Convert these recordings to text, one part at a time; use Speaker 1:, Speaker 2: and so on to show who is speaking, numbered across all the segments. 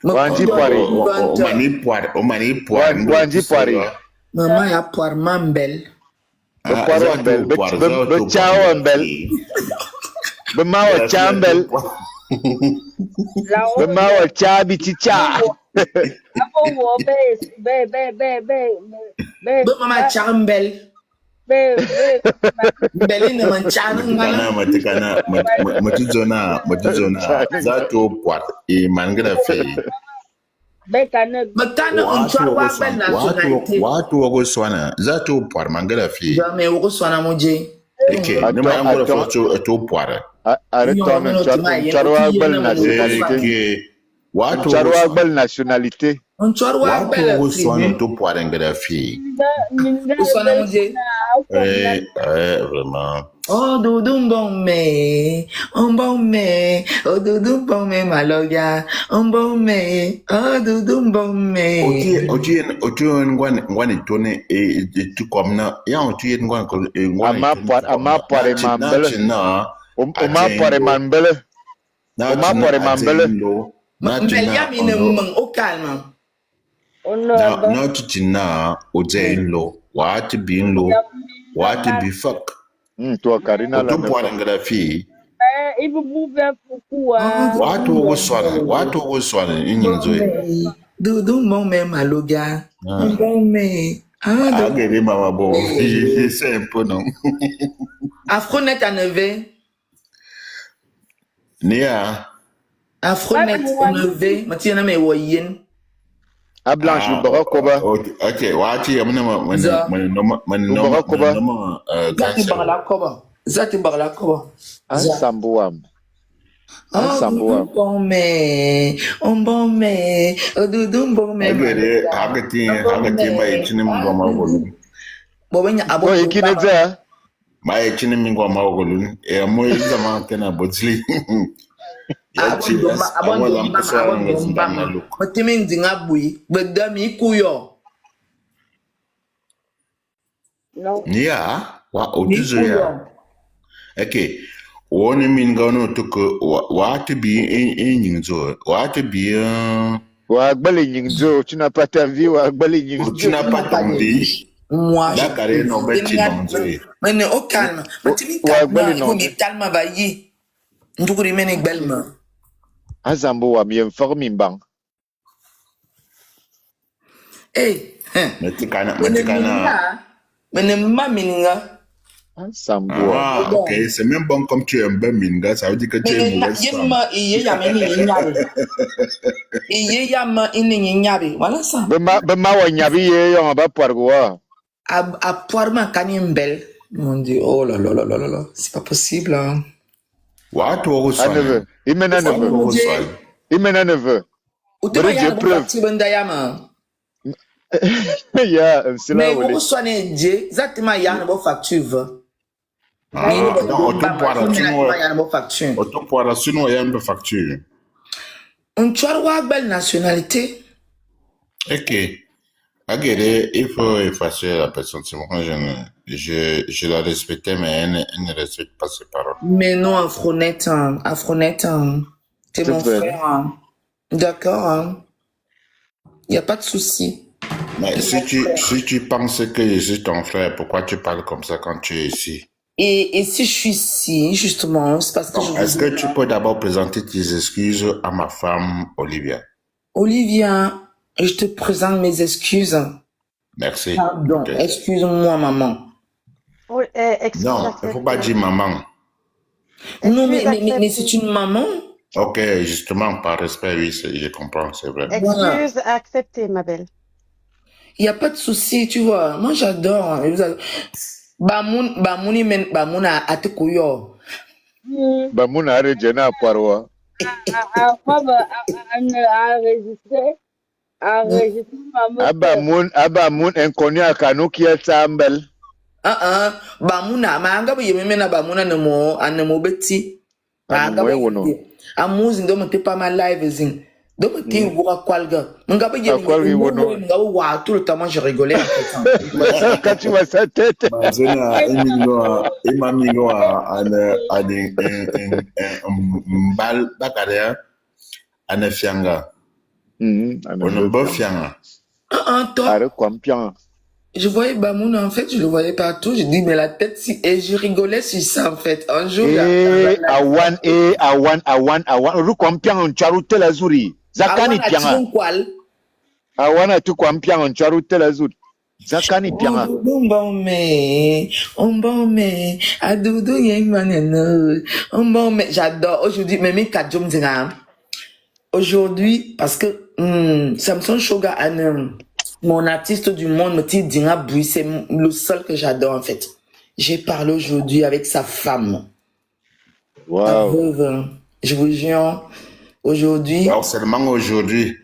Speaker 1: Wanji Poiré.
Speaker 2: O mani poire.
Speaker 1: Wanji Poiré.
Speaker 3: Maman ya poire mambel.
Speaker 1: Poire ambel. Be chao ambel. Be mawa chambel. Be mawa chabi chicha.
Speaker 3: Be mama chambel. Beline manchana ngana.
Speaker 2: Matizona. Zato poire. E mangala fe.
Speaker 3: Makana unchwa wa bel nationalité.
Speaker 2: Watu wago swana. Zato poire mangala fe.
Speaker 3: Jamais ugo swana moje.
Speaker 2: Ok. Nema amgola foto to poire.
Speaker 1: Charwa bel nationalité. Charwa bel nationalité.
Speaker 3: Unchwa wa bel
Speaker 2: wago swana to poire ngala fe.
Speaker 3: Swana moje.
Speaker 2: Vraiment.
Speaker 3: Oh doudou bon me, oh doudou bon me maloga, oh doudou bon me.
Speaker 2: Otu ngwani tone tu komna ya otu ngwani
Speaker 1: ama poire mambele. Oma poire mambele. Oma poire mambele.
Speaker 3: Mbeliam ine mung au calme.
Speaker 2: Na tutina ozenlo wati binlo wati bifak.
Speaker 1: Toi Karina la.
Speaker 2: Tu poire ngala fi. Watu wago swana inyinzoe.
Speaker 3: Doudou bon me maloga, bon me.
Speaker 2: Agere mama bon. C'est un peu non.
Speaker 3: Afronet à neve.
Speaker 2: Nia.
Speaker 3: Afronet à neve. Matina me woyen.
Speaker 1: A blanche barakoba.
Speaker 2: Ok, wati amna man
Speaker 3: Zati bagla koba.
Speaker 1: Sambuam.
Speaker 3: Oh, bon me, doudou bon me.
Speaker 2: Agere agati ba ichini mngoma ogolu.
Speaker 3: Bobenya abo.
Speaker 1: Oh, ikineza.
Speaker 2: Ba ichini mngoma ogolu. E mo izama tena botli.
Speaker 3: Otimi ndinga bui bedami kuyo.
Speaker 2: Nia wa otuzo ya. Okay. Woni min gano tuko wati bi enyinzo wati bi
Speaker 1: wa gbali nyinzo tu n'as pas ta vie wa gbali nyinzo
Speaker 2: tu n'as pas ta vie.
Speaker 3: Moi
Speaker 2: la carrière no beti nonzo.
Speaker 3: Mais au calme. Otimi calme no ni calme ba yi. Ndukuri mene gbelma.
Speaker 1: Azambo wa mi informi mbang.
Speaker 2: Metikana.
Speaker 3: Mene mamininga.
Speaker 1: Sambo.
Speaker 2: Ok, c'est même bon comme tu es un bon minga, ça veut dire que tu es mauvaise femme.
Speaker 3: Iye yama ini nyabi. Voilà ça.
Speaker 1: Bema wa nyabi ye yon ba poirgoa.
Speaker 3: A poirma kanimbel. Mon Dieu, oh là là là là là, c'est pas possible. Hein.
Speaker 2: Watu wago swana.
Speaker 1: Imena neve.
Speaker 3: Utemaya preuve. Tibandayama.
Speaker 1: Ya, c'est là
Speaker 3: où mais vous soignez Dieu, exactement ya na bo facture.
Speaker 2: Auto poire sinon il y a une facture.
Speaker 3: Un choix belle nationalité.
Speaker 2: Ok. Aguerre, il faut effacer la personne. Moi, je la respectais, mais elle ne respecte pas ses paroles.
Speaker 3: Mais non, Afronet, t'es mon frère. D'accord. Il n'y a pas de souci.
Speaker 2: Mais si tu penses que je suis ton frère, pourquoi tu parles comme ça quand tu es ici?
Speaker 3: Et si je suis ici, justement, c'est parce que
Speaker 2: est-ce que tu peux d'abord présenter tes excuses à ma femme, Olivia?
Speaker 3: Olivia, je te présente mes excuses.
Speaker 2: Merci.
Speaker 3: Pardon, okay. Excuse-moi, maman.
Speaker 4: Oui,
Speaker 2: non, il ne faut pas dire maman.
Speaker 3: Non, mais c'est une maman.
Speaker 2: Ok, justement, par respect, oui, je comprends, c'est vrai.
Speaker 4: Excuse acceptée, ma belle.
Speaker 3: Il n'y a pas de souci, tu vois. Moi, j'adore. Bamuna atekuyo.
Speaker 1: Bamuna arejena parwa. Abamun inconnu akanu kia tambel.
Speaker 3: Bamuna maanga yemena bamuna nemo beti. Amuzi ndo mte pa ma live zing. Do mte ubuka kwalga. Ngaba yemena ngaba wa tout le temps je rigolais en fait.
Speaker 1: Quand tu vois sa tête.
Speaker 2: Zona imamingo mbal bakarea anafianga. On ne peut faire.
Speaker 3: Toi, je voyais Bamoun, en fait, je le voyais partout. Je dis, mais la tête, si, et je rigolais sur ça, en fait. Un jour,
Speaker 1: Awan, Ru Kwampiang, on charute la zuri. Zakani Pianga. Awan, tu Kwampiang, on charute la zuri. Zakani Pianga.
Speaker 3: J'adore. Aujourd'hui, même Kadjom Zera. Aujourd'hui, parce que Samson Shoga, mon artiste du monde, me dit Dinga Bouy, c'est le seul que j'adore en fait. J'ai parlé aujourd'hui avec sa femme.
Speaker 1: Wow.
Speaker 3: Je vous jure, aujourd'hui.
Speaker 2: Alors, seulement aujourd'hui.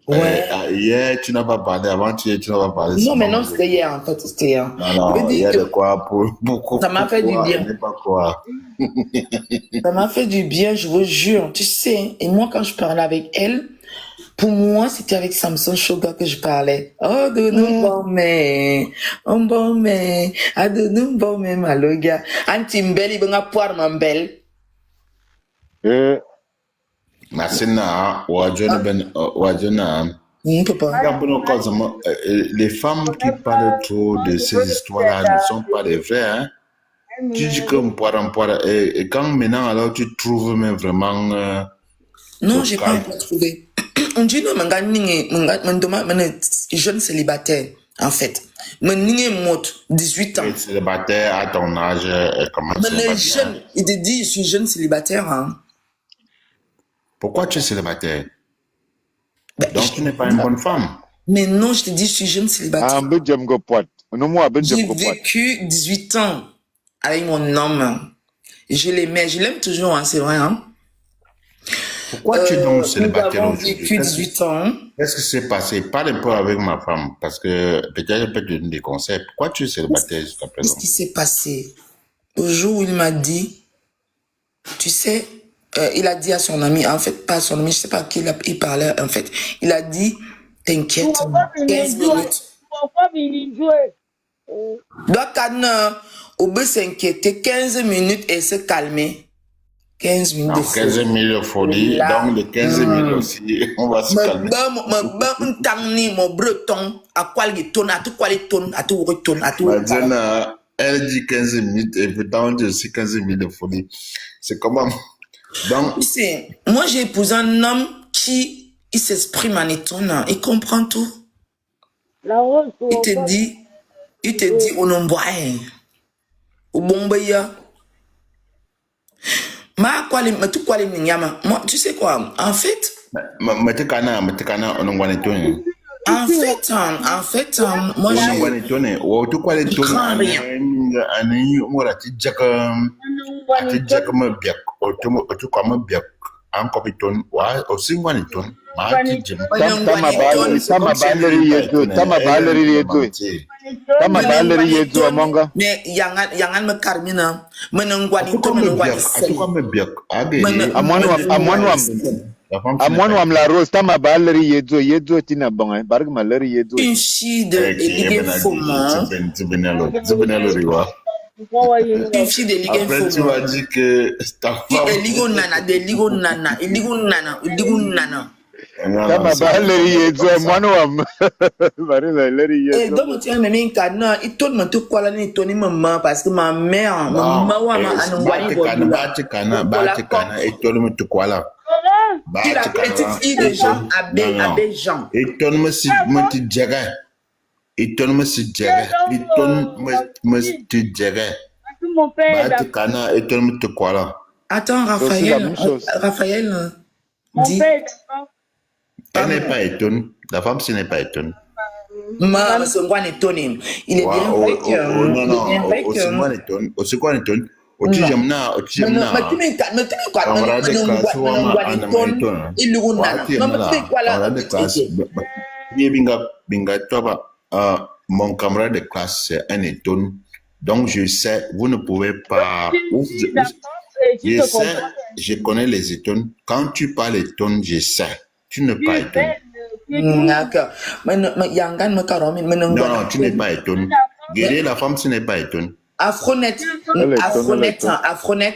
Speaker 3: Ouais.
Speaker 2: Hier, tu n'as pas parlé. Avant-hier, tu n'as pas parlé.
Speaker 3: Non, mais non, c'était hier en fait. C'était hier.
Speaker 2: Non, il y a de quoi pour
Speaker 3: ça m'a fait du bien.
Speaker 2: Pas quoi.
Speaker 3: Ça m'a fait du bien, je vous jure. Tu sais, et moi, quand je parlais avec elle, pour moi, c'était avec Samson Shoga que je parlais. Oh, de nous bon, mais, ah, de nous bon, mais, maloga. Antimbel, il va pouvoir m'embel.
Speaker 2: Masina, Wajona Ben, Wajona. Les femmes qui parlent trop de ces histoires-là ne sont pas des vraies, hein. Tu dis que et quand maintenant, alors tu trouves même vraiment.
Speaker 3: Non, j'ai pas encore trouvé. On dit non, jeune célibataire, en fait. Mon 18 ans.
Speaker 2: Célibataire à ton âge, comment
Speaker 3: jeune, il te dit, je suis jeune célibataire, hein.
Speaker 2: Pourquoi tu es célibataire? Donc tu n'es pas une bonne femme.
Speaker 3: Mais non, je te dis, je suis jeune célibataire. J'ai vécu 18 ans avec mon homme. Je l'aime toujours, hein, c'est vrai. Hein.
Speaker 2: Pourquoi tu es donc célibataire
Speaker 3: aujourd'hui? J'ai vécu 18 ans.
Speaker 2: Qu'est-ce qui s'est passé? Parle un peu avec ma femme, parce que peut-être je peux te donner des conseils. Pourquoi tu es célibataire jusqu'à présent?
Speaker 3: Qu'est-ce qui s'est passé? Au jour où il m'a dit, tu sais, il a dit à son ami, en fait, pas à son ami, je sais pas à qui il parlait, en fait. Il a dit, t'inquiète, 15 minutes. Donc, on peut s'inquiéter 15 minutes et se calmer. 15 minutes de folie.
Speaker 2: 15 minutes de folie, donc les 15 minutes aussi, on va se calmer.
Speaker 3: Mon breton, à quoi il tourne, à tout quoi il tourne, à tout retourne, à tout.
Speaker 2: Elle dit 15 minutes et pourtant on dit aussi 15 minutes de folie. C'est comment? Donc,
Speaker 3: tu sais, moi j'ai épousé un homme qui il s'exprime en étonnant, il comprend tout. Il te dit, on en boit, au bon baya. Moi, tu sais quoi, en fait.
Speaker 2: En
Speaker 3: fait, moi je mais yangan me carmina menengwani to
Speaker 1: Amwanwam la rose tama baleri yezo tina bonga barg maleri yezo
Speaker 3: une fille de Ligue Foma une fille de Ligue Foma
Speaker 2: après tu m'as dit que ta femme
Speaker 3: Ligo nana
Speaker 1: tama baleri yezo amwanwam bari baleri yezo
Speaker 3: et donc tu as même un cadenas il tourne me tout quoi là ni tourne maman parce que ma mère maman wa ma anongwani
Speaker 2: Batikana et tourne me tout quoi là.
Speaker 3: Qui la petite fille de Jean Abbé Jean.
Speaker 2: Et tourne me si me ti djega. Et tourne me si djega. Et tourne me si djega. Batikana et tourne me tout quoi là.
Speaker 3: Attends Raphaël dit.
Speaker 2: Elle n'est pas étonnée. La femme, ce n'est pas étonnée.
Speaker 3: Maman, c'est quoi étonné? Il est bien vrai que.
Speaker 2: Aussi quoi étonné? Aussi j'aime na. Mon camarade de classe, c'est un étonné. Donc je sais, vous ne pouvez pas. Je sais, je connais les étonnes. Quand tu parles étonne, je sais. Tu n'es pas étonné.
Speaker 3: D'accord. Non,
Speaker 2: tu n'es pas étonné. Guérir la femme, ce n'est pas étonné.
Speaker 3: Afronette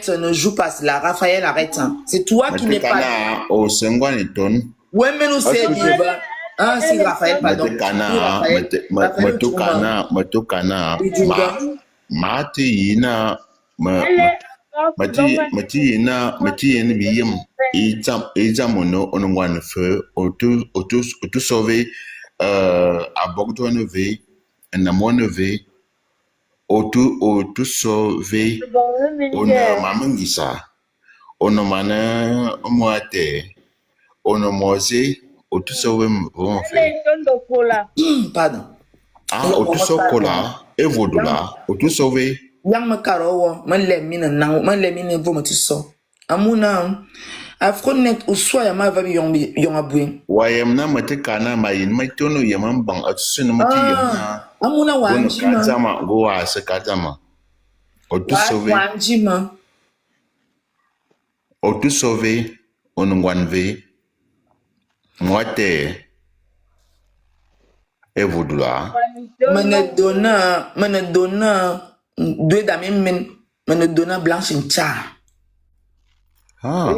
Speaker 3: ne joue pas cela. Raphaël, arrête. C'est toi qui n'es pas.
Speaker 2: Au second étonne.
Speaker 3: Ouais, mais nous c'est Diva. Ah, c'est Raphaël, pardon.
Speaker 2: Metukana, mati yina, mati yina biyem, izamono onongwan feu, otu sauver, abogdo neve, namone otu sauver, ona mamangisa, ona mana moate, ona mose, otu sauver mon fait.
Speaker 3: Pardon.
Speaker 2: Ah, otu sokola, evodula, otu sauver.
Speaker 3: Yang me karo me lemine vo me tu so. Amuna Afronet ou soit ya ma va yong abui.
Speaker 2: Wayem na mate kana mayin matono yaman bang atsun mati yamna.
Speaker 3: Amuna wanji ma.
Speaker 2: Kazama go ase kazama. Otu sauver.
Speaker 3: Wanji ma.
Speaker 2: Otu sauver onungwanve. Mwate evodula.
Speaker 3: Mene donna deux dames mene donna blanche cha.
Speaker 2: Ah.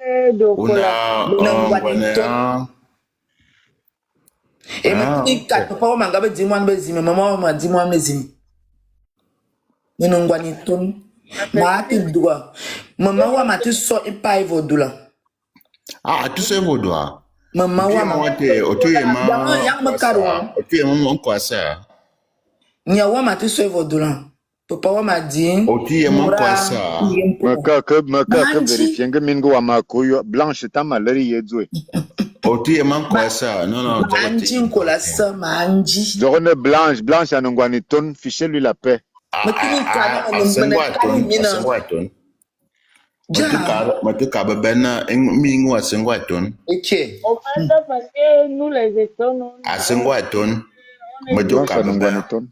Speaker 2: Una
Speaker 3: Et me kat papa wa manga be dimwan be zimi mama wa dimwan be zimi. Mene ngwani ton. Ma ti doa. Mama wa ma ti so ipa evodula.
Speaker 2: Ah, tu sais evodula.
Speaker 3: Mama wa ma
Speaker 2: te otu yema.
Speaker 3: Yang me karo.
Speaker 2: Otu yema mon quoi ça?
Speaker 3: Nya wa ma ti so evodula. Papa wa ma di.
Speaker 2: Otu yema quoi ça?
Speaker 1: Maka que vérifier que mingo wa makoyo blanche ta maleri yedzwe.
Speaker 2: Otu yema quoi ça? Non.
Speaker 3: Manji nkola sa manji.
Speaker 1: Zorone blanche anongwani ton ficher lui la paix.
Speaker 2: Matuka bena mingo asengwaton.
Speaker 3: Ok.
Speaker 5: Parce que nous les étonnons.
Speaker 2: Asengwaton. Matuka ton.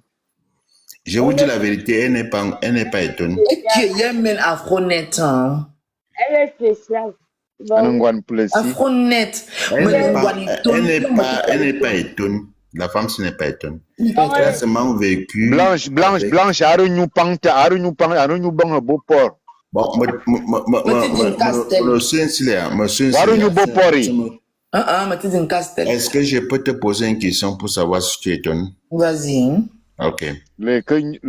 Speaker 2: Je vous dis la vérité, elle n'est pas étonnée.
Speaker 3: Ok, Yemen Afronet.
Speaker 5: Elle est spéciale.
Speaker 3: Afronet.
Speaker 2: Elle n'est pas étonnée. La femme, ce n'est pas étonnée. Elle a seulement vécu.
Speaker 1: Blanche, arunyu bang beau port.
Speaker 2: Bon, est-ce que je peux te poser une question pour savoir si tu es étonné?
Speaker 3: Vas-y.
Speaker 2: Ok.
Speaker 1: Les Castel.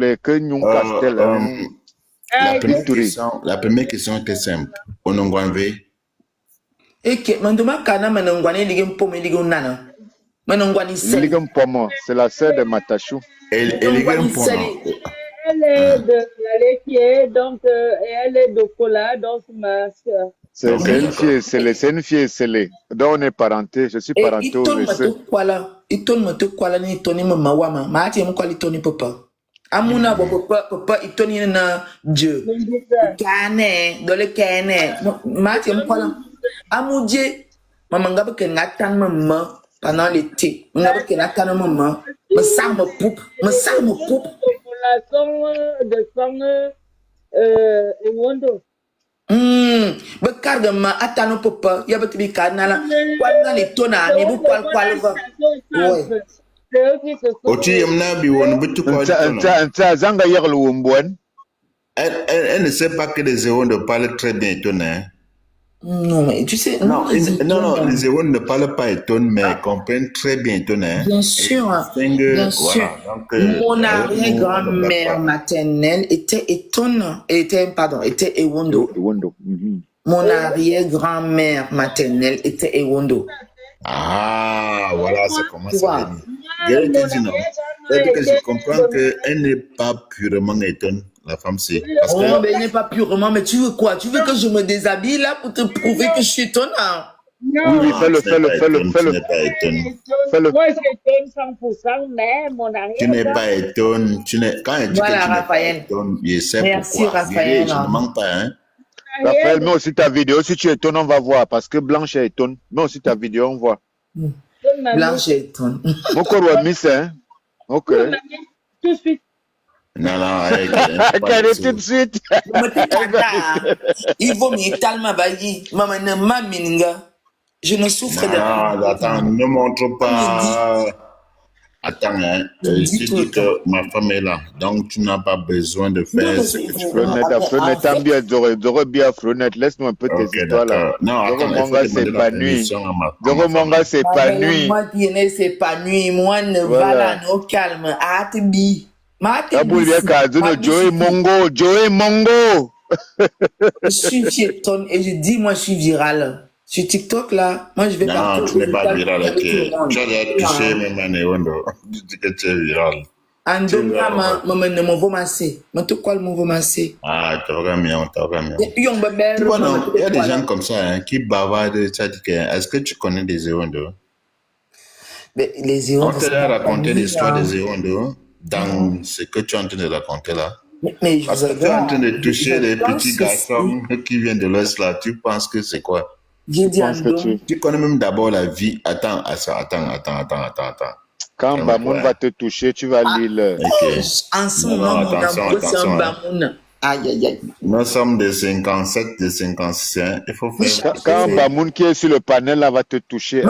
Speaker 2: La première question était simple. Onongwanve.
Speaker 3: Ok, mandoma kana manongwani ligem pomme ligem nana. Manongwani sel.
Speaker 1: Ligem pomme, c'est la sœur de Matachou.
Speaker 5: Elle est de la laitier, donc elle est de Kola, donc ma soeur.
Speaker 1: C'est une fille scellée. Donc on est parenté, je suis parenté au lycée.
Speaker 3: Iton me kwala ni toni mama wama. Ma ati mkwali toni papa. Amuna bo papa itoni na Dieu. Kane, dole kane. Ma ati mkwala. Amuje mama ngabe ke ngatan mama pendant l'été. Ngabe ke ngatan mama. Me sang me poupe.
Speaker 5: La sang de Wondo.
Speaker 3: Bekar de ma atano papa ya betibi kanala kwalna le tona ni bu kwalva. Ouais.
Speaker 2: Oti yemna bi won butu ko.
Speaker 1: Anta zanga yeglu wombon.
Speaker 2: Elle ne sait pas que les Éwondes parlent très bien étonné.
Speaker 3: Non, mais tu sais...
Speaker 2: Non, les Éwondes ne parlent pas étonné, mais comprennent très bien étonné.
Speaker 3: Bien sûr, bien sûr. Mon arrière-grand-mère maternelle était Ewondo. Mon arrière-grand-mère maternelle était Ewondo.
Speaker 2: Ah, voilà, ça commence à venir. C'est-à-dire que je comprends qu'elle n'est pas purement étonnée. La femme, c'est.
Speaker 3: Oh, mais elle n'est pas purement. Mais tu veux quoi? Tu veux que je me déshabille là pour te prouver que je suis étonnant?
Speaker 1: Oui, fais-le.
Speaker 5: Moi, je t'aime 100%, mais mon arrière.
Speaker 2: Tu n'es pas étonné. Quand elle dit que tu n'es pas étonné, je sais pourquoi.
Speaker 3: Merci, Raphaël.
Speaker 2: Je ne mens pas, hein.
Speaker 1: Raphaël, mets aussi ta vidéo. Si tu es étonné, on va voir. Parce que Blanche est étonné. Mets aussi ta vidéo, on voit.
Speaker 3: Blanche est étonné.
Speaker 1: Mon corps miss, hein. Ok.
Speaker 5: Tout de suite.
Speaker 2: Non,
Speaker 1: Qu'elle est tout de suite.
Speaker 3: Il vaut mieux tellement bailler. Maman ne m'a minga. Je ne souffre de
Speaker 2: rien. Attends, ne montre pas. Attends, hein, tu dis que ma femme est là, donc tu n'as pas besoin de faire ce que tu fais.
Speaker 1: Frenette, laisse-nous un peu tes
Speaker 2: Ok,
Speaker 1: histoires là.
Speaker 2: d'accord. Non, attends, il faut
Speaker 1: Manga
Speaker 2: demander la
Speaker 1: s'épanouit.
Speaker 2: permission à ma
Speaker 1: Doro
Speaker 2: femme.
Speaker 1: Manga s'épanouit.
Speaker 3: Moi qui ne s'épanouit, moi ne
Speaker 1: Voilà.
Speaker 3: va là, no calme. Atibi.
Speaker 1: Kabul Kazuno, Joey Mongo.
Speaker 3: Je suis piétonne et je dis, moi je suis virale. Sur TikTok là, moi je vais
Speaker 2: Non,
Speaker 3: partout.
Speaker 2: tu n'es pas viral, ok. Tu as déjà touché
Speaker 3: Ando
Speaker 2: même Anéondo. Tu dis que tu es viral.
Speaker 3: ne m'envoie masser. Mais tout quoi le m'envoie masser?
Speaker 2: Ah, t'as vraiment bien. Tu vois, non, il y a des gens comme ça hein, qui bavardent. Ça dit que, est-ce que tu connais des Zéondo?
Speaker 3: Les Zéondo.
Speaker 2: On t'a raconté l'histoire des Zéondo dans ce que tu es en train de raconter là.
Speaker 3: Mais
Speaker 2: Parce que tu es en train de toucher les petits garçons qui viennent de l'Ouest là. Tu penses que c'est quoi?
Speaker 3: J'ai dit
Speaker 2: Tu connais même d'abord la vie. Attends.
Speaker 1: Quand Bamoun va te toucher, tu vas lire.
Speaker 2: Okay.
Speaker 3: En ce moment,
Speaker 2: attention.
Speaker 3: Aïe.
Speaker 2: Nous sommes de 57, de 56. Hein. Il faut faire.
Speaker 1: Quand Bamoun qui est sur le panel là va te toucher.
Speaker 3: Et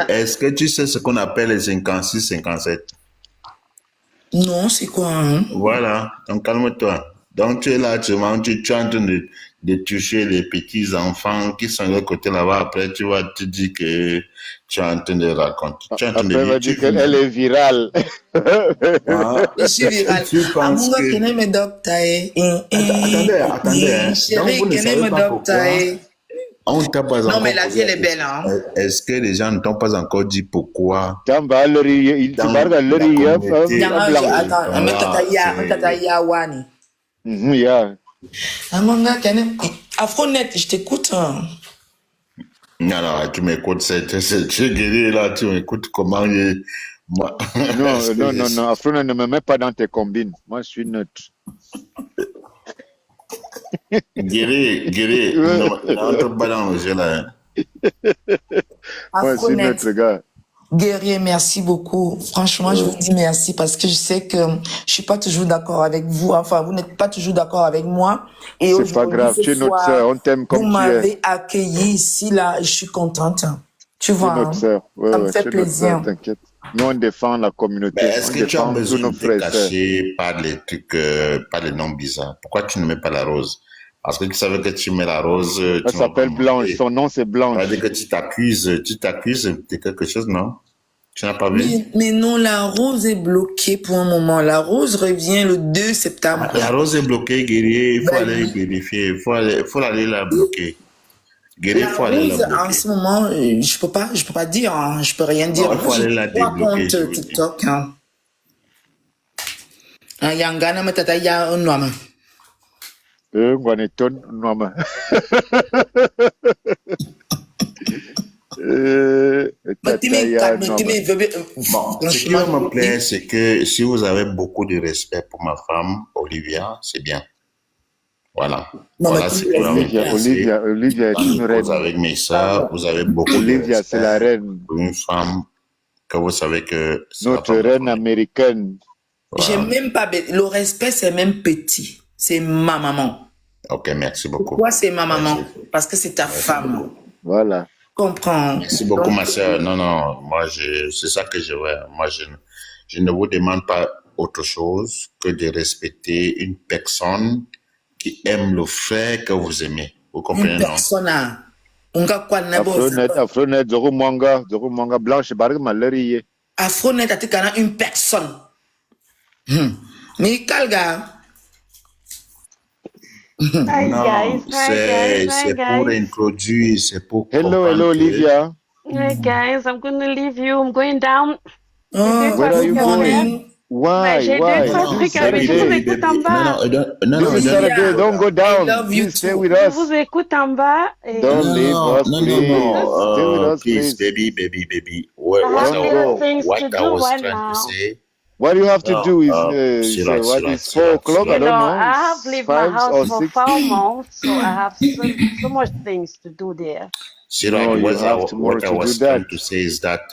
Speaker 2: Est-ce que tu sais ce qu'on appelle les 56, 57?
Speaker 3: Non, c'est quoi hein?
Speaker 2: Voilà, donc calme-toi. Donc tu es là, tu es en train de toucher les petits enfants qui sont de l'autre côté là-bas. Après, tu vas te dire que tu es en train de raconter. Tu es en train
Speaker 1: Après, va dire qu'elle est virale.
Speaker 3: Je suis virale.
Speaker 2: Tu penses que...
Speaker 3: Attendez. Chérie,
Speaker 2: vous ne savez pas pourquoi. On t'a pas
Speaker 3: non, mais la vie, elle est belle. Hein?
Speaker 2: Est-ce que les gens ne t'ont pas encore dit pourquoi?
Speaker 3: Attends, Afronet, je t'écoute.
Speaker 2: Non, tu m'écoutes, c'est guéri là, tu m'écoutes comment il... Moi...
Speaker 1: Non, Afronet ne me met pas dans tes combines. Moi, je suis neutre.
Speaker 2: Guéri, n'entre pas dans le jeu là.
Speaker 1: Moi, je suis neutre, gars.
Speaker 3: Guerrier, merci beaucoup. Franchement, je vous dis merci parce que je sais que je suis pas toujours d'accord avec vous. Enfin, vous n'êtes pas toujours d'accord avec moi. Et
Speaker 1: c'est pas grave, tu es notre sœur, on t'aime comme tu es.
Speaker 3: Vous m'avez accueilli ici, là, je suis contente. Tu vois,
Speaker 1: notre sœur. Ouais,
Speaker 3: ça me fait plaisir.
Speaker 1: T'inquiète. Nous, on défend la communauté.
Speaker 2: Mais est-ce que tu as besoin de te cacher par les trucs, par les noms bizarres? Pourquoi tu ne mets pas la rose? Parce que tu savais que tu mets la rose.
Speaker 1: Elle s'appelle Blanche. Son nom, c'est Blanche.
Speaker 2: Ça veut dire que tu t'accuses de quelque chose, non? Tu n'as pas vu?
Speaker 3: Mais non, la rose est bloquée pour un moment. La rose revient le 2 septembre.
Speaker 2: La rose est bloquée, guerrier. Il faut aller vérifier. Il faut aller la bloquer. Guerrier, il faut aller la bloquer.
Speaker 3: En ce moment, je peux pas dire. Hein, je peux rien dire.
Speaker 2: Non, il faut aller la débloquer.
Speaker 3: Compte TikTok. Hein. Yangana matata ya unwama.
Speaker 1: Ngwaneton nwama.
Speaker 2: Bon, ce qui me plaît, c'est que si vous avez beaucoup de respect pour ma femme, Olivia, c'est bien. Voilà.
Speaker 3: Non,
Speaker 2: voilà, c'est
Speaker 1: Olivia est une reine.
Speaker 2: Vous avec mes soeurs, vous avez beaucoup
Speaker 1: Olivia,
Speaker 2: de respect.
Speaker 1: c'est la reine.
Speaker 2: Pour une femme que vous savez que...
Speaker 1: Notre reine américaine.
Speaker 3: Voilà. J'ai même pas... Le respect, c'est même petit. C'est ma maman.
Speaker 2: Ok, merci beaucoup.
Speaker 3: Pourquoi c'est ma maman? Parce que c'est ta femme.
Speaker 2: Beaucoup.
Speaker 1: Voilà.
Speaker 3: Comprends.
Speaker 2: Merci beaucoup, ma soeur. Non, moi, c'est ça que je veux. Moi, je ne vous demande pas autre chose que de respecter une personne qui aime le frère que vous aimez. Vous comprenez, non?
Speaker 1: Afronet, Zoro Mwanga, Blanche, Maleri.
Speaker 3: Afronet, atikana une personne. Mais Kalga.
Speaker 2: Non, c'est pour introduire, c'est pour...
Speaker 1: Hello, Olivia.
Speaker 4: Hey guys, I'm going to leave you. I'm going down.
Speaker 1: Where are you going? Why?
Speaker 4: J'ai deux, trois trucs à vous. Je vous écoute en bas.
Speaker 1: Non, don't go down. Please stay with us.
Speaker 4: Je vous écoute en bas.
Speaker 1: Don't leave us,
Speaker 2: Stay with us, please. Baby. What I was trying to say...
Speaker 1: What you have to do is, it's 4 o'clock, I don't know.
Speaker 4: I have lived my house for 4 months, so I have so much things to do there.
Speaker 2: What I was trying to say is that...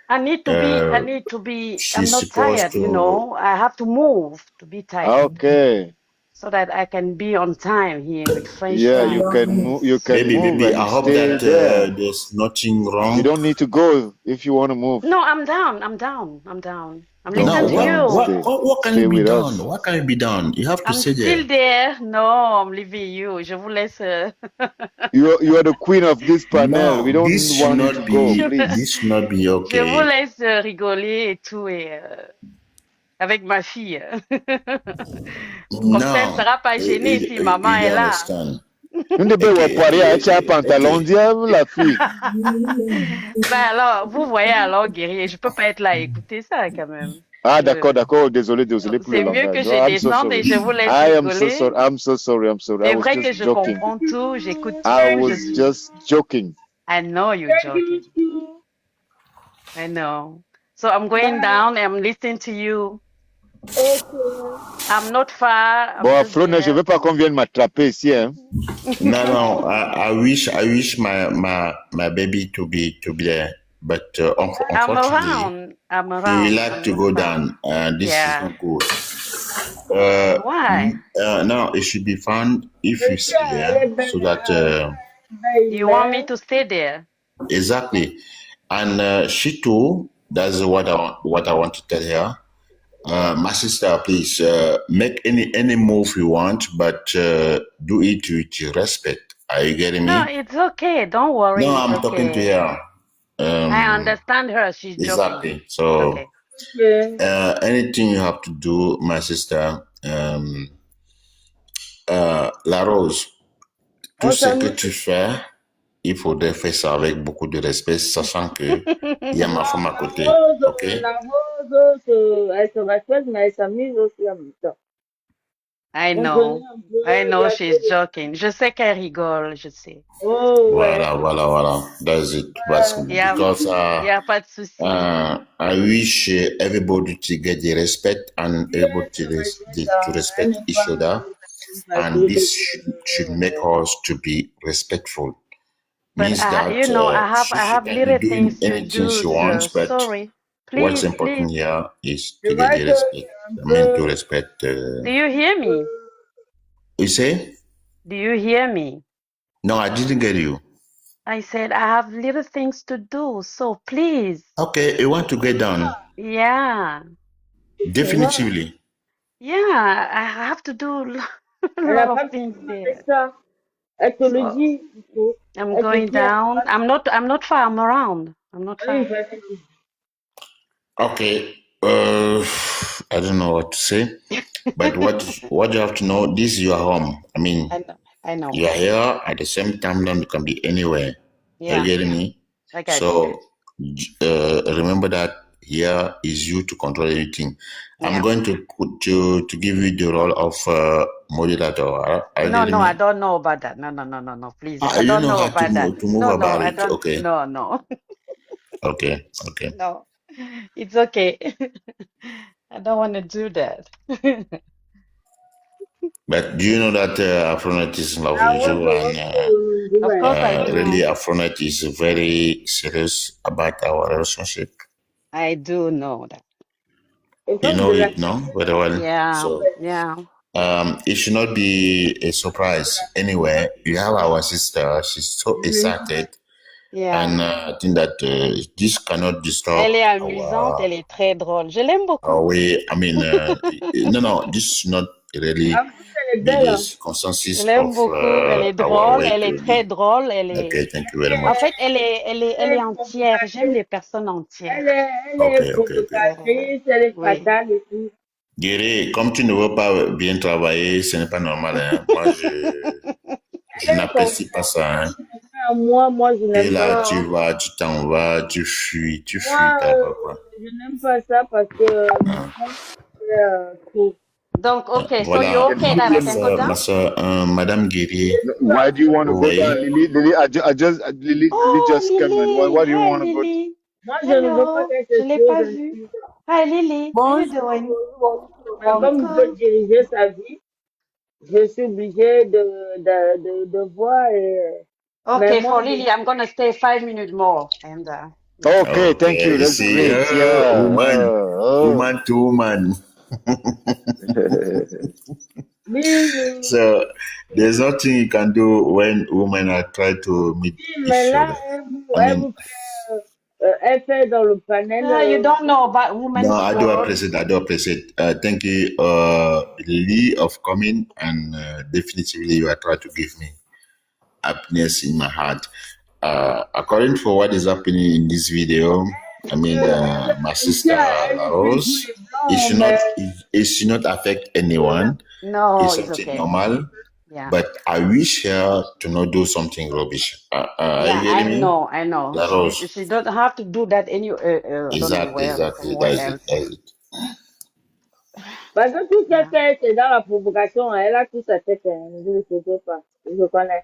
Speaker 4: I need to be, I'm not tired, you know. I have to move to be tired.
Speaker 1: Okay.
Speaker 4: so that I can be on time here with fresh
Speaker 1: Yeah,
Speaker 4: air.
Speaker 1: you can move. You can
Speaker 2: Maybe,
Speaker 1: move
Speaker 2: maybe.
Speaker 1: and
Speaker 2: I hope
Speaker 1: stay
Speaker 2: that
Speaker 1: there.
Speaker 2: there's nothing wrong.
Speaker 1: You don't need to go if you want to move.
Speaker 4: No, I'm down. I'm down. I'm down. I'm
Speaker 1: Don't
Speaker 4: listening
Speaker 2: No,
Speaker 4: to
Speaker 1: move
Speaker 4: you.
Speaker 1: down.
Speaker 2: what can
Speaker 1: Stay
Speaker 2: be
Speaker 1: with
Speaker 2: done?
Speaker 1: us.
Speaker 2: What can be done? You have to
Speaker 4: I'm
Speaker 2: stay
Speaker 4: still
Speaker 2: there.
Speaker 4: there. No, I'm leaving you. Je vous laisse.
Speaker 1: You are the queen of this panel. We
Speaker 2: No,
Speaker 1: don't
Speaker 2: this should
Speaker 1: want you to
Speaker 2: not
Speaker 1: go,
Speaker 2: be.
Speaker 1: please.
Speaker 2: This should not be
Speaker 4: Je vous
Speaker 2: okay.
Speaker 4: laisse rigoler et tout et avec ma fille. Comme ça, elle ne
Speaker 2: No,
Speaker 4: sera pas gênée si maman
Speaker 2: you
Speaker 4: est
Speaker 2: don't
Speaker 4: là.
Speaker 2: understand.
Speaker 1: Une de belles poiriers, un pantalon,
Speaker 2: Okay.
Speaker 1: diable, la fille.
Speaker 4: Ben alors, vous voyez alors, guerrier, je peux pas être là à écouter ça quand même.
Speaker 1: Ah, d'accord. Désolé pour le
Speaker 4: C'est mieux que
Speaker 1: langage.
Speaker 4: je
Speaker 1: I'm so
Speaker 4: descende et
Speaker 1: sorry.
Speaker 4: je vous laisse
Speaker 1: I am so
Speaker 4: rigoler.
Speaker 1: sorry. I'm so sorry.
Speaker 4: C'est
Speaker 1: I was
Speaker 4: vrai que
Speaker 1: just
Speaker 4: je
Speaker 1: joking.
Speaker 4: comprends tout, j'écoute tout.
Speaker 1: I was just joking.
Speaker 4: I know you're joking. I know. So I'm going down and I'm listening to you. I'm not far. I'm
Speaker 1: Bon,
Speaker 4: just
Speaker 1: Flona, je
Speaker 4: there.
Speaker 1: veux pas qu'on vienne m'attraper ici, hein.
Speaker 2: No. I wish my baby to be there, but unfortunately,
Speaker 4: I'm around.
Speaker 2: we like to go down. This is not good.
Speaker 4: Why?
Speaker 2: No, it should be fun if you stay there, so that
Speaker 4: You want me to stay there?
Speaker 2: exactly. And she too. That's what I want to tell her. My sister, please make any move you want, but do it with respect. Are you getting me?
Speaker 4: No, it's okay. Don't worry.
Speaker 2: No,
Speaker 4: it's
Speaker 2: I'm
Speaker 4: okay.
Speaker 2: talking to her.
Speaker 4: I understand her. She's
Speaker 2: Exactly.
Speaker 4: joking.
Speaker 2: So,
Speaker 4: Okay.
Speaker 2: anything you have to do, my sister, La Rose, tout ce que tu fais, il faudrait faire ça avec beaucoup de respect, sachant que il y a ma femme à côté. Ok?
Speaker 5: La Rose, elle se respecte, mais elle s'amuse aussi en même temps.
Speaker 4: I know she's joking. Je sais qu'elle rigole, je sais.
Speaker 5: Oh,
Speaker 2: Voilà. That's it. Because
Speaker 4: y a pas de souci.
Speaker 2: I wish everybody to get the respect and everybody to respect each other, and this should make us to be respectful.
Speaker 4: But
Speaker 2: Means that
Speaker 4: I have little things to
Speaker 2: anything
Speaker 4: do.
Speaker 2: she wants, but
Speaker 4: sorry. Please,
Speaker 2: what's important here is to get the respect. I mean, to respect.
Speaker 4: Do you hear me?
Speaker 2: You say?
Speaker 4: Do you hear me?
Speaker 2: No, I didn't get you.
Speaker 4: I said I have little things to do, so please.
Speaker 2: Okay, you want to get down?
Speaker 4: Yeah.
Speaker 2: Definitively.
Speaker 4: Yeah, I have to do a lot of things there.
Speaker 5: Elle te le dit.
Speaker 4: I'm going down. I'm not far. I'm around. I'm not far.
Speaker 2: Okay. I don't know what to say, but what you have to know, this is your home. I mean,
Speaker 4: I know.
Speaker 2: You are here at the same time. You can be anywhere.
Speaker 4: Yeah.
Speaker 2: Are you getting me? So remember that here is you to control everything. Yeah. I'm going to give you the role of moderator.
Speaker 4: No, I don't know about that. No, please. I don't know about that.
Speaker 2: To move about it. Okay.
Speaker 4: No.
Speaker 2: Okay.
Speaker 4: No, it's okay. I don't want to do that.
Speaker 2: But do you know that Afronet is in love with you, and
Speaker 4: of course I do.
Speaker 2: Really Afronet is very serious about our relationship.
Speaker 4: I do know that.
Speaker 2: You know it, no? Very well.
Speaker 4: Yeah.
Speaker 2: So,
Speaker 4: yeah.
Speaker 2: It should not be a surprise. Anyway, you have our sister. She's so excited.
Speaker 4: Yeah.
Speaker 2: And I think that this cannot disturb.
Speaker 4: Elle est amusante, elle est très drôle. Je l'aime beaucoup.
Speaker 2: I mean, no, this is not really the consensus.
Speaker 4: Je l'aime beaucoup. Elle est drôle, elle est très drôle.
Speaker 2: Okay, thank you very much.
Speaker 4: En fait, elle est entière. J'aime les personnes entières.
Speaker 5: Elle est provocatrice, elle est fatale et tout.
Speaker 2: Guéry, comme tu ne veux pas bien travailler, ce n'est pas normal. Hein. Moi, je n'apprécie pas ça. Hein.
Speaker 5: Moi, je n'aime pas.
Speaker 2: Et là, tu t'en vas, tu fuis.
Speaker 5: Je n'aime pas ça parce que
Speaker 4: Donc, okay,
Speaker 2: voilà.
Speaker 4: So you're okay that I can go down?
Speaker 2: Ma soeur, Madame Guéry.
Speaker 1: Why do you want to go down, Lily? Lily, Lily just came in. Why do you want to go down?
Speaker 5: Moi, je ne veux pas quelque chose.
Speaker 4: Je l'ai pas vu. Hi, Lily. How you doing?
Speaker 5: Comme je veux diriger sa vie, je suis obligée de voir.
Speaker 4: Okay, for Lily, I'm going to stay 5 minutes more. And
Speaker 1: okay, thank you. That's great. Yeah.
Speaker 2: Woman to woman. So there's nothing you can do when women are trying to meet
Speaker 5: mais
Speaker 2: each
Speaker 5: là,
Speaker 2: other.
Speaker 5: elle fait dans le panel.
Speaker 4: You don't know about women.
Speaker 2: No, I do appreciate. Thank you, Lily, of coming, and definitively you are trying to give me happiness in my heart. According to what is happening in this video, I mean, my sister La Rose, it should not affect anyone.
Speaker 4: No,
Speaker 2: it's
Speaker 4: it's
Speaker 2: something
Speaker 4: okay.
Speaker 2: normal.
Speaker 4: Yeah.
Speaker 2: But I wish her to not do something rubbish.
Speaker 4: Yeah,
Speaker 2: Are you
Speaker 4: I
Speaker 2: getting me?
Speaker 4: know, I know.
Speaker 2: La Rose.
Speaker 4: She don't have to do that
Speaker 2: Exactly.
Speaker 4: somewhere else.
Speaker 5: Parce que tout ce qu'elle c'est dans la provocation, elle a tout sa tête, je ne sais pas, je connais.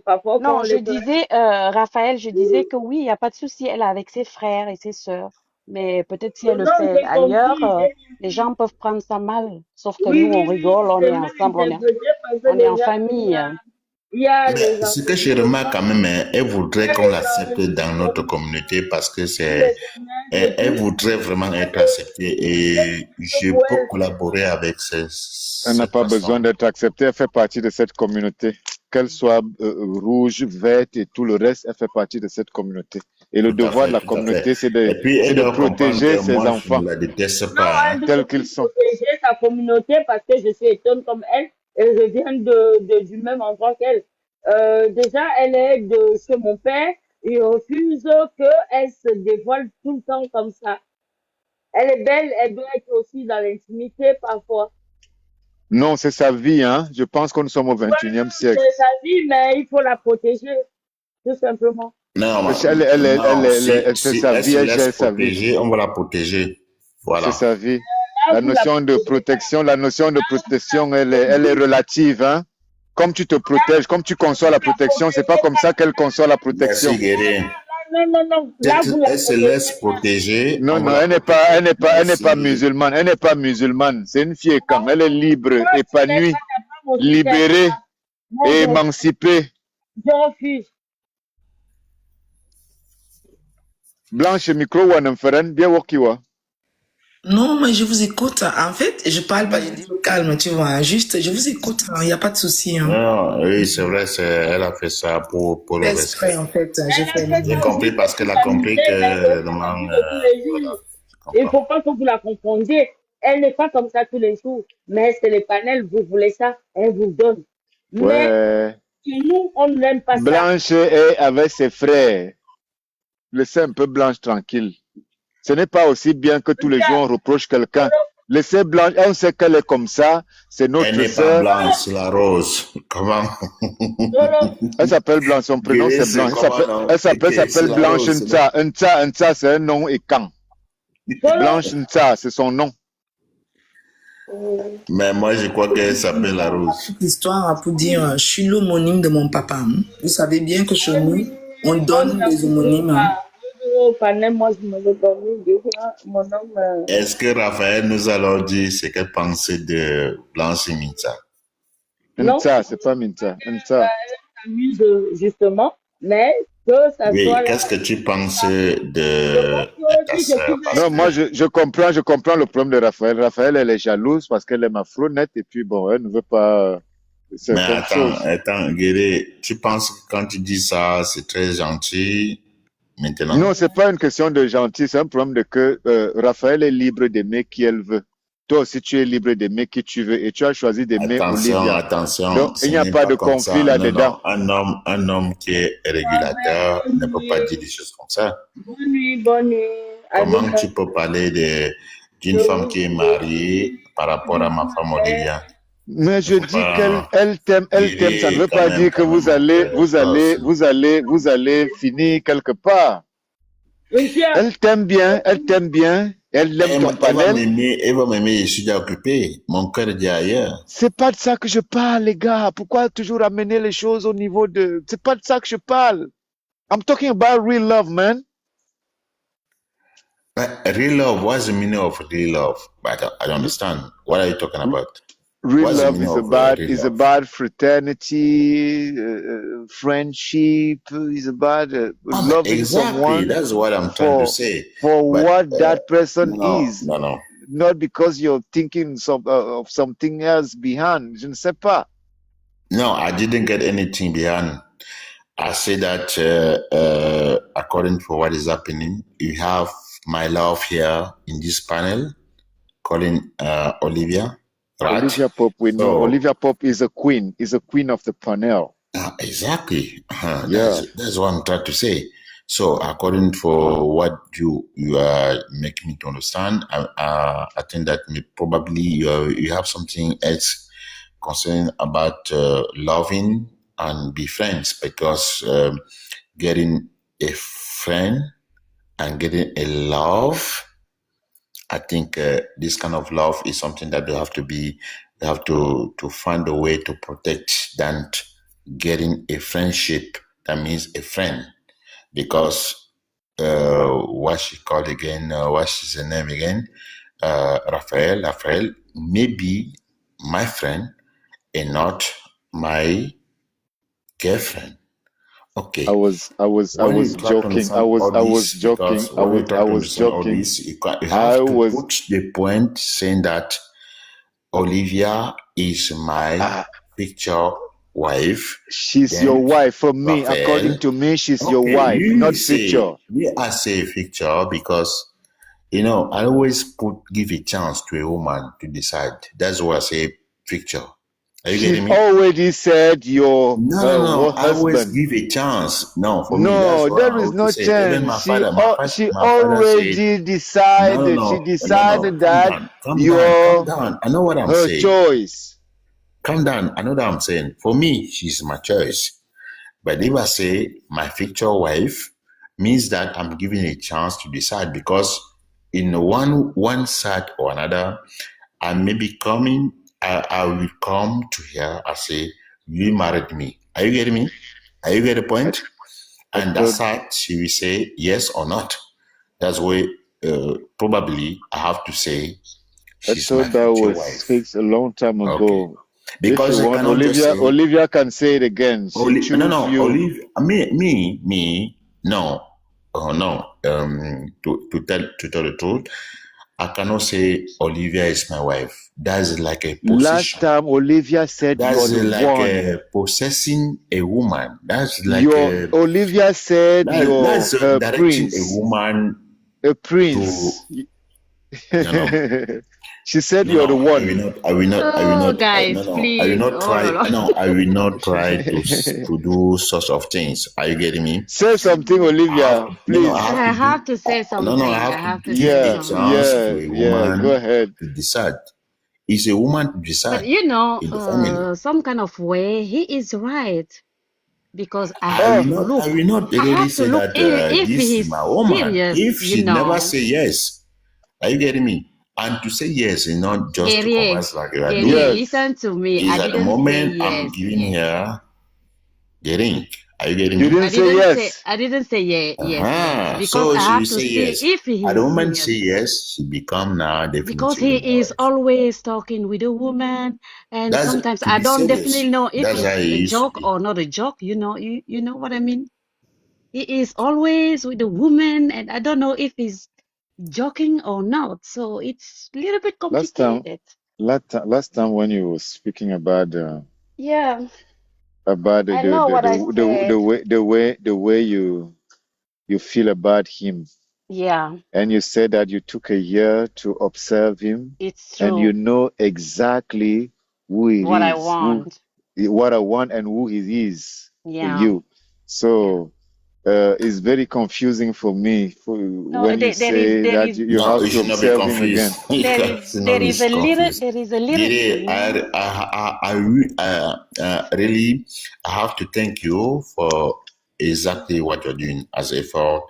Speaker 5: Parfois
Speaker 4: Non, je disais, Raphaël, je disais que oui, il n'y a pas de souci, elle est avec ses frères et ses sœurs. Mais peut-être si elle le fait ailleurs, les gens peuvent prendre ça mal. Sauf que nous, on rigole, on est ensemble, on est en famille.
Speaker 2: Mais ce que je remarque quand même, elle voudrait qu'on l'accepte dans notre communauté parce que elle voudrait vraiment être acceptée et je peux collaborer avec
Speaker 1: elle n'a pas besoin d'être acceptée, elle fait partie de cette communauté. Qu'elle soit rouge, verte et tout le reste, elle fait partie de cette communauté. Et le devoir de la communauté, c'est de protéger ses enfants.
Speaker 2: Je ne la déteste pas.
Speaker 1: Tels qu'ils sont.
Speaker 5: Protéger sa communauté parce que je suis étonne comme elle et je viens du même endroit qu'elle. Déjà, elle est de chez mon père. Il refuse qu'elle se dévoile tout le temps comme ça. Elle est belle, elle doit être aussi dans l'intimité parfois.
Speaker 1: Non, c'est sa vie, hein. Je pense que nous sommes au 21e siècle.
Speaker 5: C'est sa vie, mais il faut la protéger, tout simplement.
Speaker 2: Non,
Speaker 1: c'est sa vie, elle gère sa vie.
Speaker 2: On va la protéger. Voilà.
Speaker 1: C'est sa vie. La notion de protection, elle est relative, hein. Comme tu te protèges, comme tu conçois la protection, c'est pas comme ça qu'elle conçoit la protection.
Speaker 2: Merci, Guérin.
Speaker 5: Non. Là,
Speaker 2: elle se laisse protéger.
Speaker 1: Non, elle n'est pas musulmane. Elle n'est pas musulmane. C'est une fille quand elle est libre, épanouie, libérée, et émancipée.
Speaker 5: Je refuse.
Speaker 1: Blanche, micro ou un bien wakiwa.
Speaker 3: Non, mais je vous écoute. En fait, je parle pas, je dis calme, tu vois. Juste, je vous écoute. Il n'y a pas de souci. Hein.
Speaker 2: Non, oui, c'est vrai, elle a fait ça pour le respect.
Speaker 3: En fait,
Speaker 2: j'ai compris parce qu'elle a compris que
Speaker 5: il ne faut pas que vous la confondiez. Elle n'est pas comme ça tous les jours. Mais c'est les panels, vous voulez ça, elle vous donne.
Speaker 1: Ouais.
Speaker 5: Mais nous, on n'aime pas ça.
Speaker 1: Blanche est avec ses frères. Laissez un peu Blanche tranquille. Ce n'est pas aussi bien que tous les jours on reproche quelqu'un. Laissez Blanche, on sait qu'elle est comme ça, c'est notre sœur.
Speaker 2: Elle n'est pas Blanche, La Rose. Comment?
Speaker 1: Elle s'appelle Blanche, son prénom c'est Blanche. Elle s'appelle Blanche Nta. Nta, c'est un nom et quand. Blanche Nta, c'est son nom.
Speaker 2: Mais moi, je crois qu'elle s'appelle La Rose.
Speaker 3: L'histoire pour dire, je suis l'homonyme de mon papa. Vous savez bien que chez nous, on donne des homonymes.
Speaker 2: Est-ce que Raphaël nous a alors dit ce qu'elle pensait de Blanche Minta?
Speaker 1: Nta, c'est pas Minta. Nta.
Speaker 5: Elle s'amuse justement, mais que ça soit.
Speaker 2: Qu'est-ce que tu penses de ta sœur?
Speaker 1: Non, moi je comprends le problème de Raphaël. Raphaël, elle est jalouse parce qu'elle est afro-nette et puis bon, elle ne veut pas.
Speaker 2: Mais attends, Guéré, tu penses que quand tu dis ça, c'est très gentil? Maintenant.
Speaker 1: Non, c'est pas une question de gentil, c'est un problème de que Raphaël est libre d'aimer qui elle veut. Toi aussi, tu es libre d'aimer qui tu veux et tu as choisi d'aimer Olivia.
Speaker 2: Attention.
Speaker 1: Donc, il n'y a pas de conflit là-dedans.
Speaker 2: Un homme qui est régulateur ne peut pas dire des choses comme ça.
Speaker 5: Bonne nuit.
Speaker 2: Comment tu peux parler d'une femme qui est mariée par rapport à ma femme Olivia?
Speaker 1: Mais je dis qu'elle t'aime, ça ne veut pas dire que vous allez finir quelque part. Elle t'aime bien, elle aime ton panel.
Speaker 2: Elle va m'aimer, je suis déjà occupé, mon cœur est déjà ailleurs.
Speaker 1: C'est pas de ça que je parle, les gars. Pourquoi toujours amener les choses au niveau de... C'est pas de ça que je parle. I'm talking about real love, man.
Speaker 2: But real love, what's the meaning of real love? But I don't understand. What are you talking about?
Speaker 1: Real love is about fraternity, friendship. Is about loving someone.
Speaker 2: That's what I'm trying to say.
Speaker 1: For what that person is.
Speaker 2: No.
Speaker 1: not because you're thinking of something else behind. Je ne sais pas.
Speaker 2: No, I didn't get anything behind. I say that according to what is happening, you have my love here in this panel, calling Olivia. Right?
Speaker 1: Olivia Pope, we know. Olivia Pope is a queen of the panel.
Speaker 2: Exactly. That's what I'm trying to say. So according for what you are making me to understand, I think that probably you have something else concerning about loving and be friends, because getting a friend and getting a love, I think this kind of love is something that they have to find a way to protect than getting a friendship that means a friend. Because what she called again, what's his name again? Raphael may be my friend and not my girlfriend. Okay.
Speaker 1: I was joking. You
Speaker 2: have to put the point saying that Olivia is my picture wife.
Speaker 1: She's your wife. For me, Raphael, according to me, she's your wife, not picture.
Speaker 2: I say picture because, I always give a chance to a woman to decide. That's why I say picture. Are you getting me?
Speaker 1: Already said your
Speaker 2: No. I always give a chance. No, for me,
Speaker 1: no, there is no chance. She already decided. She decided that
Speaker 2: calm down. I know what I'm saying.
Speaker 1: Her choice.
Speaker 2: Calm down. I know what I'm saying. For me, she's my choice. But if I say my future wife, means that I'm giving a chance to decide, because in one side or another, I may be coming. I will come to her and say, you married me. Are you getting me? Are you getting the point? And that side, she will say yes or not. That's why probably I have to say she's my future wife.
Speaker 1: Fixed a long time ago.
Speaker 2: Okay. Because
Speaker 1: Olivia can say it again.
Speaker 2: Olivia, me, no. To tell the truth, I cannot say Olivia is my wife. That's like a possession.
Speaker 1: Last time Olivia said
Speaker 2: that's
Speaker 1: you're
Speaker 2: like
Speaker 1: one.
Speaker 2: Possessing a woman. That's like
Speaker 1: Olivia said
Speaker 2: that's
Speaker 1: you're a
Speaker 2: directing
Speaker 1: prince.
Speaker 2: a woman.
Speaker 1: A prince. She said you're the one.
Speaker 2: I will not.
Speaker 4: Guys, please.
Speaker 2: I will not try. I will not try to do such of things. Are you getting me?
Speaker 1: Say something, Olivia. Please.
Speaker 4: I have to say something.
Speaker 2: I have to give a chance to a woman
Speaker 1: go ahead.
Speaker 2: to decide. It's a woman to decide.
Speaker 4: But some kind of way, he is right. Because
Speaker 2: I will not really say that this is my woman.
Speaker 4: Serious,
Speaker 2: if she never say yes, are you getting me? And to say yes is not just to converse like that.
Speaker 4: Listen to me.
Speaker 2: At the moment I'm giving her the ring. Are you getting me?
Speaker 1: You didn't say yes.
Speaker 4: I didn't say yes.
Speaker 2: Because so I have to say yes. If he at the moment say yes, she become now definitely.
Speaker 4: Because he is always talking with a woman, and sometimes I don't definitely know if it's a joke or not a joke. You know what I mean? He is always with a woman, and I don't know if he's joking or not, so it's a little bit complicated.
Speaker 1: Last time when you were speaking about about the way you feel about him, and you said that you took a year to observe him.
Speaker 4: It's true.
Speaker 1: And you know exactly who he
Speaker 4: what
Speaker 1: is,
Speaker 4: I want,
Speaker 1: what I want, and who he is for you. So. It's very confusing for me when you say that you have to observe him again.
Speaker 4: There is a little.
Speaker 2: I really have to thank you for exactly what you're doing as a effort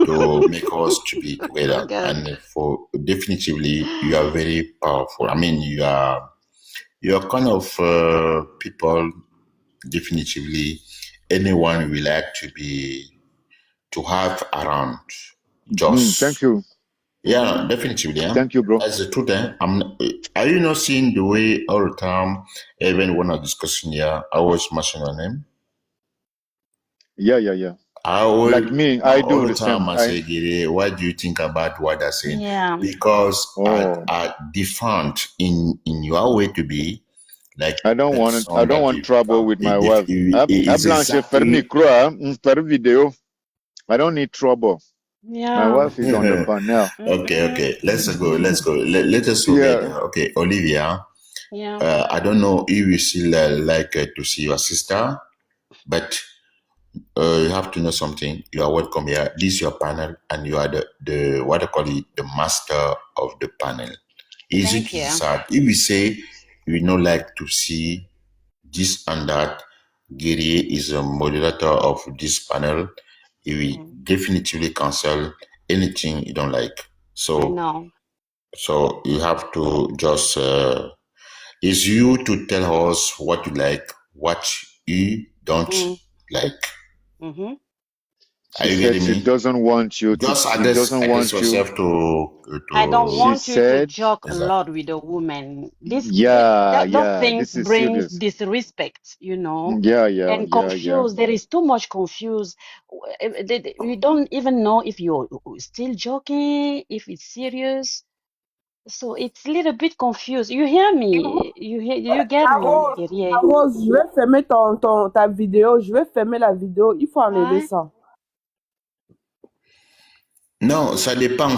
Speaker 2: to make us to be together, and for definitively you are very powerful. I mean, you're kind of people definitively. Anyone we like to have around. Just
Speaker 1: thank you.
Speaker 2: Yeah, definitely. Yeah.
Speaker 1: Thank you, bro.
Speaker 2: As the truth, are you not seeing the way all the time, even when I'm discussing here, I always mention your name?
Speaker 1: Yeah.
Speaker 2: like
Speaker 1: me, I do
Speaker 2: all
Speaker 1: the
Speaker 2: time I say, Giri, what do you think about what I say?
Speaker 4: Yeah.
Speaker 2: Because I different in your way to be. Like
Speaker 1: I don't want trouble with my wife. Video. I don't need trouble.
Speaker 4: Yeah.
Speaker 1: My wife is on the panel.
Speaker 2: Okay. Let's go. Let us go there. Okay, Olivia.
Speaker 4: Yeah.
Speaker 2: I don't know if you still like to see your sister, but you have to know something. You are welcome here. This is your panel, and you are the what I call it, the master of the panel. Easy to decide. If we say we don't like to see this and that, Giri is a moderator of this panel. He will definitively cancel anything you don't like. So you have to just it's you to tell us what you like, what you don't like.
Speaker 4: Mm-hmm.
Speaker 1: She said she doesn't want you to.
Speaker 2: Just address yourself to.
Speaker 4: I don't want you to joke a lot with a woman. Those things bring disrespect, you know. And confuse. There is too much confuse. You don't even know if you're still joking, if it's serious. So it's a little bit confused. You hear me? You get me?
Speaker 6: Rose, je vais fermer ta vidéo. Je vais fermer la vidéo. Il faut enlever ça.
Speaker 2: Non, ça dépend.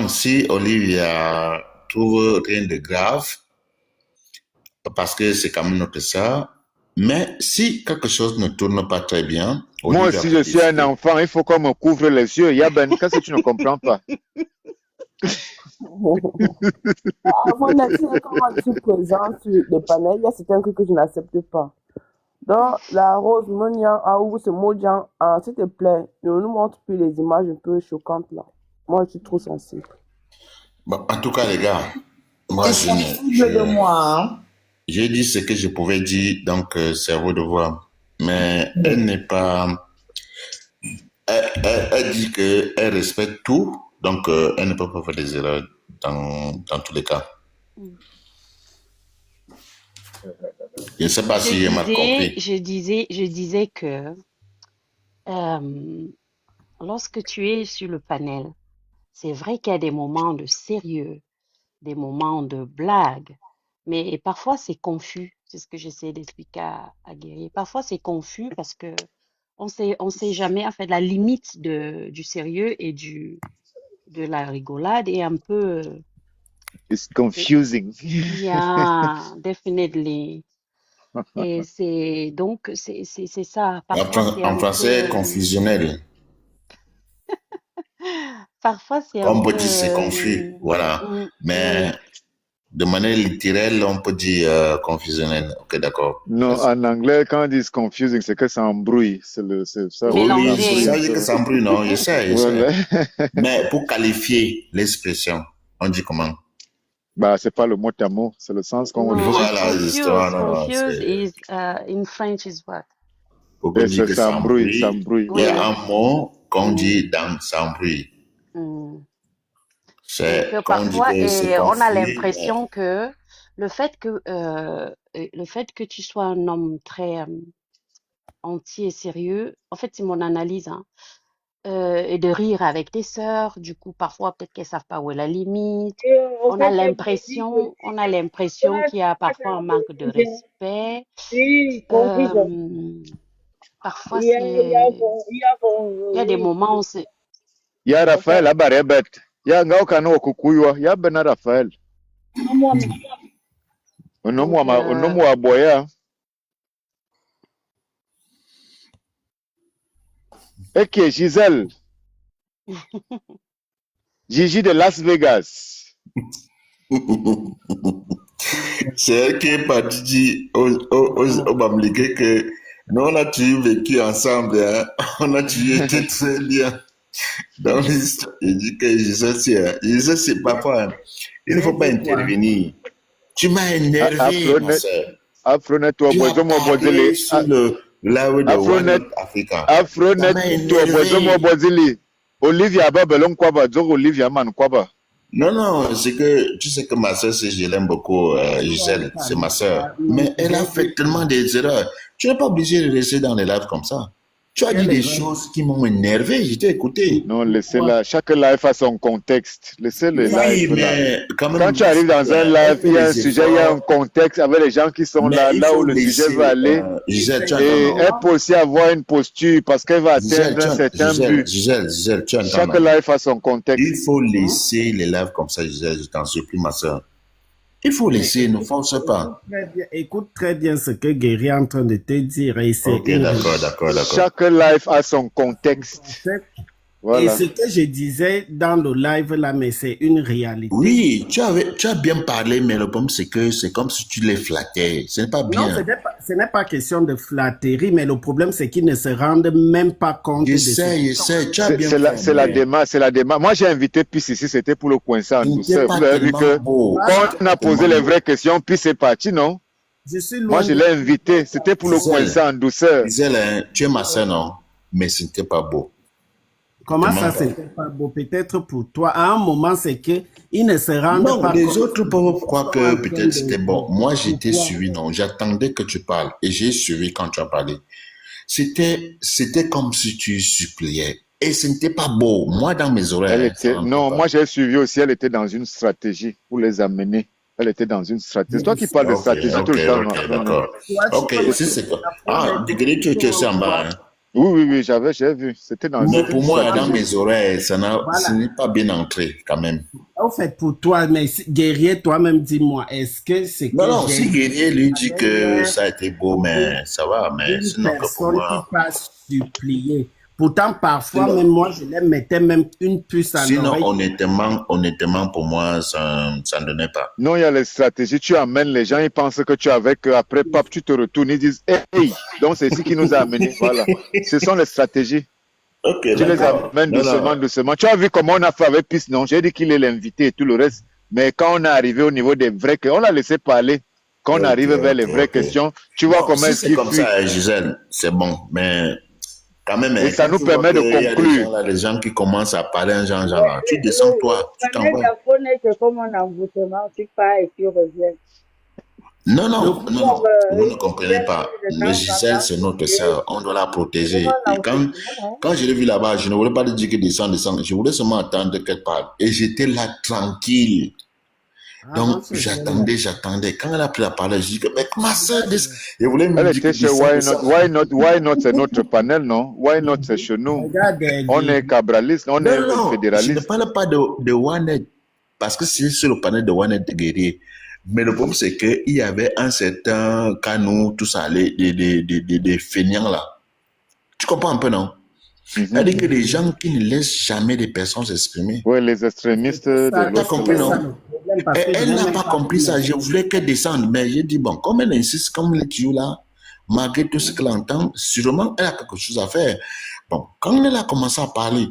Speaker 2: Si Olivia trouve rien de grave, parce que c'est quand même notre sœur. Mais si quelque chose ne tourne pas très bien...
Speaker 1: Olivia, moi aussi, je suis un enfant. Il faut qu'on me couvre les yeux. Yaben, qu'est-ce que tu ne comprends pas?
Speaker 6: Avant d'être quand je suis présent sur le panel, il y a certains trucs que je n'accepte pas. Donc, la Rose, Monia, ou ce Mojan, s'il te plaît, ne nous montre plus les images un peu choquantes là. Moi, je suis trop sensible.
Speaker 2: Bon, en tout cas, les gars, moi, j'ai dit ce que je pouvais dire, donc c'est à vous de voir. Mais elle n'est pas... Elle dit qu'elle respecte tout, donc elle ne peut pas faire des erreurs dans tous les cas. Je ne sais pas si j'ai mal compris.
Speaker 4: Je disais que lorsque tu es sur le panel, c'est vrai qu'il y a des moments de sérieux, des moments de blague, mais parfois c'est confus. C'est ce que j'essaie d'expliquer à Guéry. Parfois c'est confus parce que on sait jamais, en fait, la limite du sérieux et de la rigolade est un peu...
Speaker 1: It's confusing.
Speaker 4: Yeah, definitely. Et c'est ça. Parfois,
Speaker 2: en français, confusionnel.
Speaker 4: Parfois, c'est
Speaker 2: un peu... c'est confus, voilà. Mais de manière littérale, on peut dire confusionnel. Ok, d'accord.
Speaker 1: Non, en anglais, quand on dit confusing, c'est que ça embrouille. C'est ça.
Speaker 2: Oui, ça veut dire que ça embrouille, non? Je sais. Mais pour qualifier l'expression, on dit comment?
Speaker 1: Bah, c'est pas le mot à mot, c'est le sens qu'on dit.
Speaker 2: Voilà, justement.
Speaker 4: Confused is, in French is what?
Speaker 1: Ça embrouille.
Speaker 2: Il y a un mot qu'on dit dans s'embrouille.
Speaker 4: Que parfois, on a l'impression que le fait que tu sois un homme très entier et sérieux, en fait, c'est mon analyse, hein, et de rire avec tes sœurs, du coup, parfois, peut-être qu'elles savent pas où est la limite. On a l'impression qu'il y a parfois un manque de respect. Parfois, il y a des moments où c'est...
Speaker 1: Il y a Raphaël à Barebet. Il y a Ngaokano Kukuywa. Il y a Bena Raphaël. Onomu Aboya. Ok, Gisèle. Gigi de Las Vegas.
Speaker 2: C'est elle qui est partie au Bamliké que nous on a toujours vécu ensemble, hein? On a toujours été très bien. Dans l'histoire, il dit que Gisèle, c'est parfois, il ne faut pas intervenir. Tu m'as énervé, ma soeur.
Speaker 1: Afronet, toi,
Speaker 2: tu as parlé sur le live de One Africa.
Speaker 1: Afronet, toi, Bozili. Olivia Babelon Kwaba, Olivia Man Kwaba.
Speaker 2: Non, c'est que tu sais que ma soeur, je l'aime beaucoup, Gisèle, c'est ma soeur. Mais elle a fait tellement des erreurs. Tu n'es pas obligé de rester dans les lives comme ça. Tu as dit des choses qui m'ont énervé, je t'ai écouté.
Speaker 1: Non, laissez-la. Chaque live a son contexte. Laissez le live.
Speaker 2: Mais
Speaker 1: quand tu arrives dans un live, il y a un sujet, il y a un contexte avec les gens qui sont là où le sujet va aller. Et elle peut aussi avoir une posture parce qu'elle va atteindre un certain but.
Speaker 2: Gisèle, tu entends.
Speaker 1: Chaque live a son contexte.
Speaker 2: Il faut laisser les lives comme ça, Gisèle, je t'en supplie, ma soeur. Il faut laisser, ne force pas.
Speaker 7: Écoute très bien ce que Guéry est en train de te dire. Et c'est
Speaker 2: d'accord.
Speaker 1: Chaque live a son contexte. Voilà.
Speaker 7: Et ce que je disais dans le live là, mais c'est une réalité.
Speaker 2: Oui, tu as bien parlé, mais le problème c'est que c'est comme si tu les flattais. Ce n'est pas bien.
Speaker 7: Non, ce n'est pas question de flatterie, mais le problème c'est qu'ils ne se rendent même pas compte
Speaker 2: je sais, tu as bien
Speaker 1: fait. C'est la démarche. Moi j'ai invité Peace ici, c'était pour le coincer en douceur. Vous avez vu que quand on a posé les vraies questions, Peace est parti, non? Moi je l'ai invité, c'était pour le coincer en douceur.
Speaker 2: Gisèle, tu es ma soeur, non? Mais ce n'était pas beau.
Speaker 7: Comment ça, c'était pas beau? Peut-être pour toi. À un moment, c'est que ils ne se rendent pas compte.
Speaker 2: Les autres peuvent croire que peut-être c'était bon. Moi, j'étais suivi, non. J'attendais que tu parles. Et j'ai suivi quand tu as parlé. C'était comme si tu suppliais. Et ce n'était pas beau. Moi, dans mes oreilles.
Speaker 1: Moi, j'ai suivi aussi. Elle était dans une stratégie pour les amener. Elle était dans une stratégie. C'est toi qui parles de stratégie tout le temps.
Speaker 2: D'accord. Ok, c'est quoi? Ah, Degré, tu es en bas, hein?
Speaker 1: Oui, j'ai vu. C'était dans
Speaker 2: mais pour moi, dans mes oreilles, ce n'est pas bien entré, quand même.
Speaker 7: En fait, pour toi, mais Guerrier, toi-même, dis-moi, est-ce que c'est...
Speaker 2: Non, si Guerrier lui dit que ça a été beau, mais ça va, mais sinon que pour moi...
Speaker 7: Qui passe supplier. Pourtant, parfois, même moi, je les mettais même une puce à l'oreille.
Speaker 2: Sinon, honnêtement, pour moi, ça ne donnait pas.
Speaker 1: Non, il y a les stratégies. Tu amènes les gens, ils pensent que tu es avec eux. Après, pap, tu te retournes, ils disent « Hey !» Donc, c'est ce qui nous a amenés. Voilà. Ce sont les stratégies.
Speaker 2: Okay,
Speaker 1: tu les amènes doucement. Tu as vu comment on a fait avec Peace, non? J'ai dit qu'il est l'invité et tout le reste. Mais quand on est arrivé au niveau des vraies questions, on l'a laissé parler. Quand on arrive vers les vraies questions, tu vois comment est-ce qu'il
Speaker 2: c'est comme ça, Gisèle, c'est bon. Mais... quand même,
Speaker 1: et ça nous permet de conclure.
Speaker 2: Il y a des gens qui commencent à parler un genre, tu descends toi, tu t'envoies.
Speaker 5: C'est comme un envoûtement, tu pars et tu reviens.
Speaker 2: Non, vous ne comprenez pas. Le Gisèle, c'est notre sœur, on doit la protéger. Et quand je l'ai vu là-bas, je ne voulais pas lui dire que descend. Je voulais seulement attendre qu'elle parle. Et j'étais là tranquille. Donc, j'attendais. Quand elle a pris la parole, je dis que, mais ma soeur, je voulais me dire que...
Speaker 1: Why not, c'est notre panel, non? Why not, c'est chez nous. On est cabraliste, on est fédéraliste.
Speaker 2: Je ne parle pas de One, parce que c'est sur le panel de One de Guerrier. Mais le problème, c'est qu'il y avait un certain canou, tout ça, des feignants là. Tu comprends un peu, non? C'est-à-dire que les gens qui ne laissent jamais des personnes s'exprimer.
Speaker 1: Oui, les extrémistes de
Speaker 2: l'autre. Compris, non? Elle n'a pas compris ça. Je voulais qu'elle descende, mais j'ai dit, bon, comme elle insiste, comme elle est là, malgré tout ce qu'elle entend, sûrement, elle a quelque chose à faire. Bon, quand elle a commencé à parler,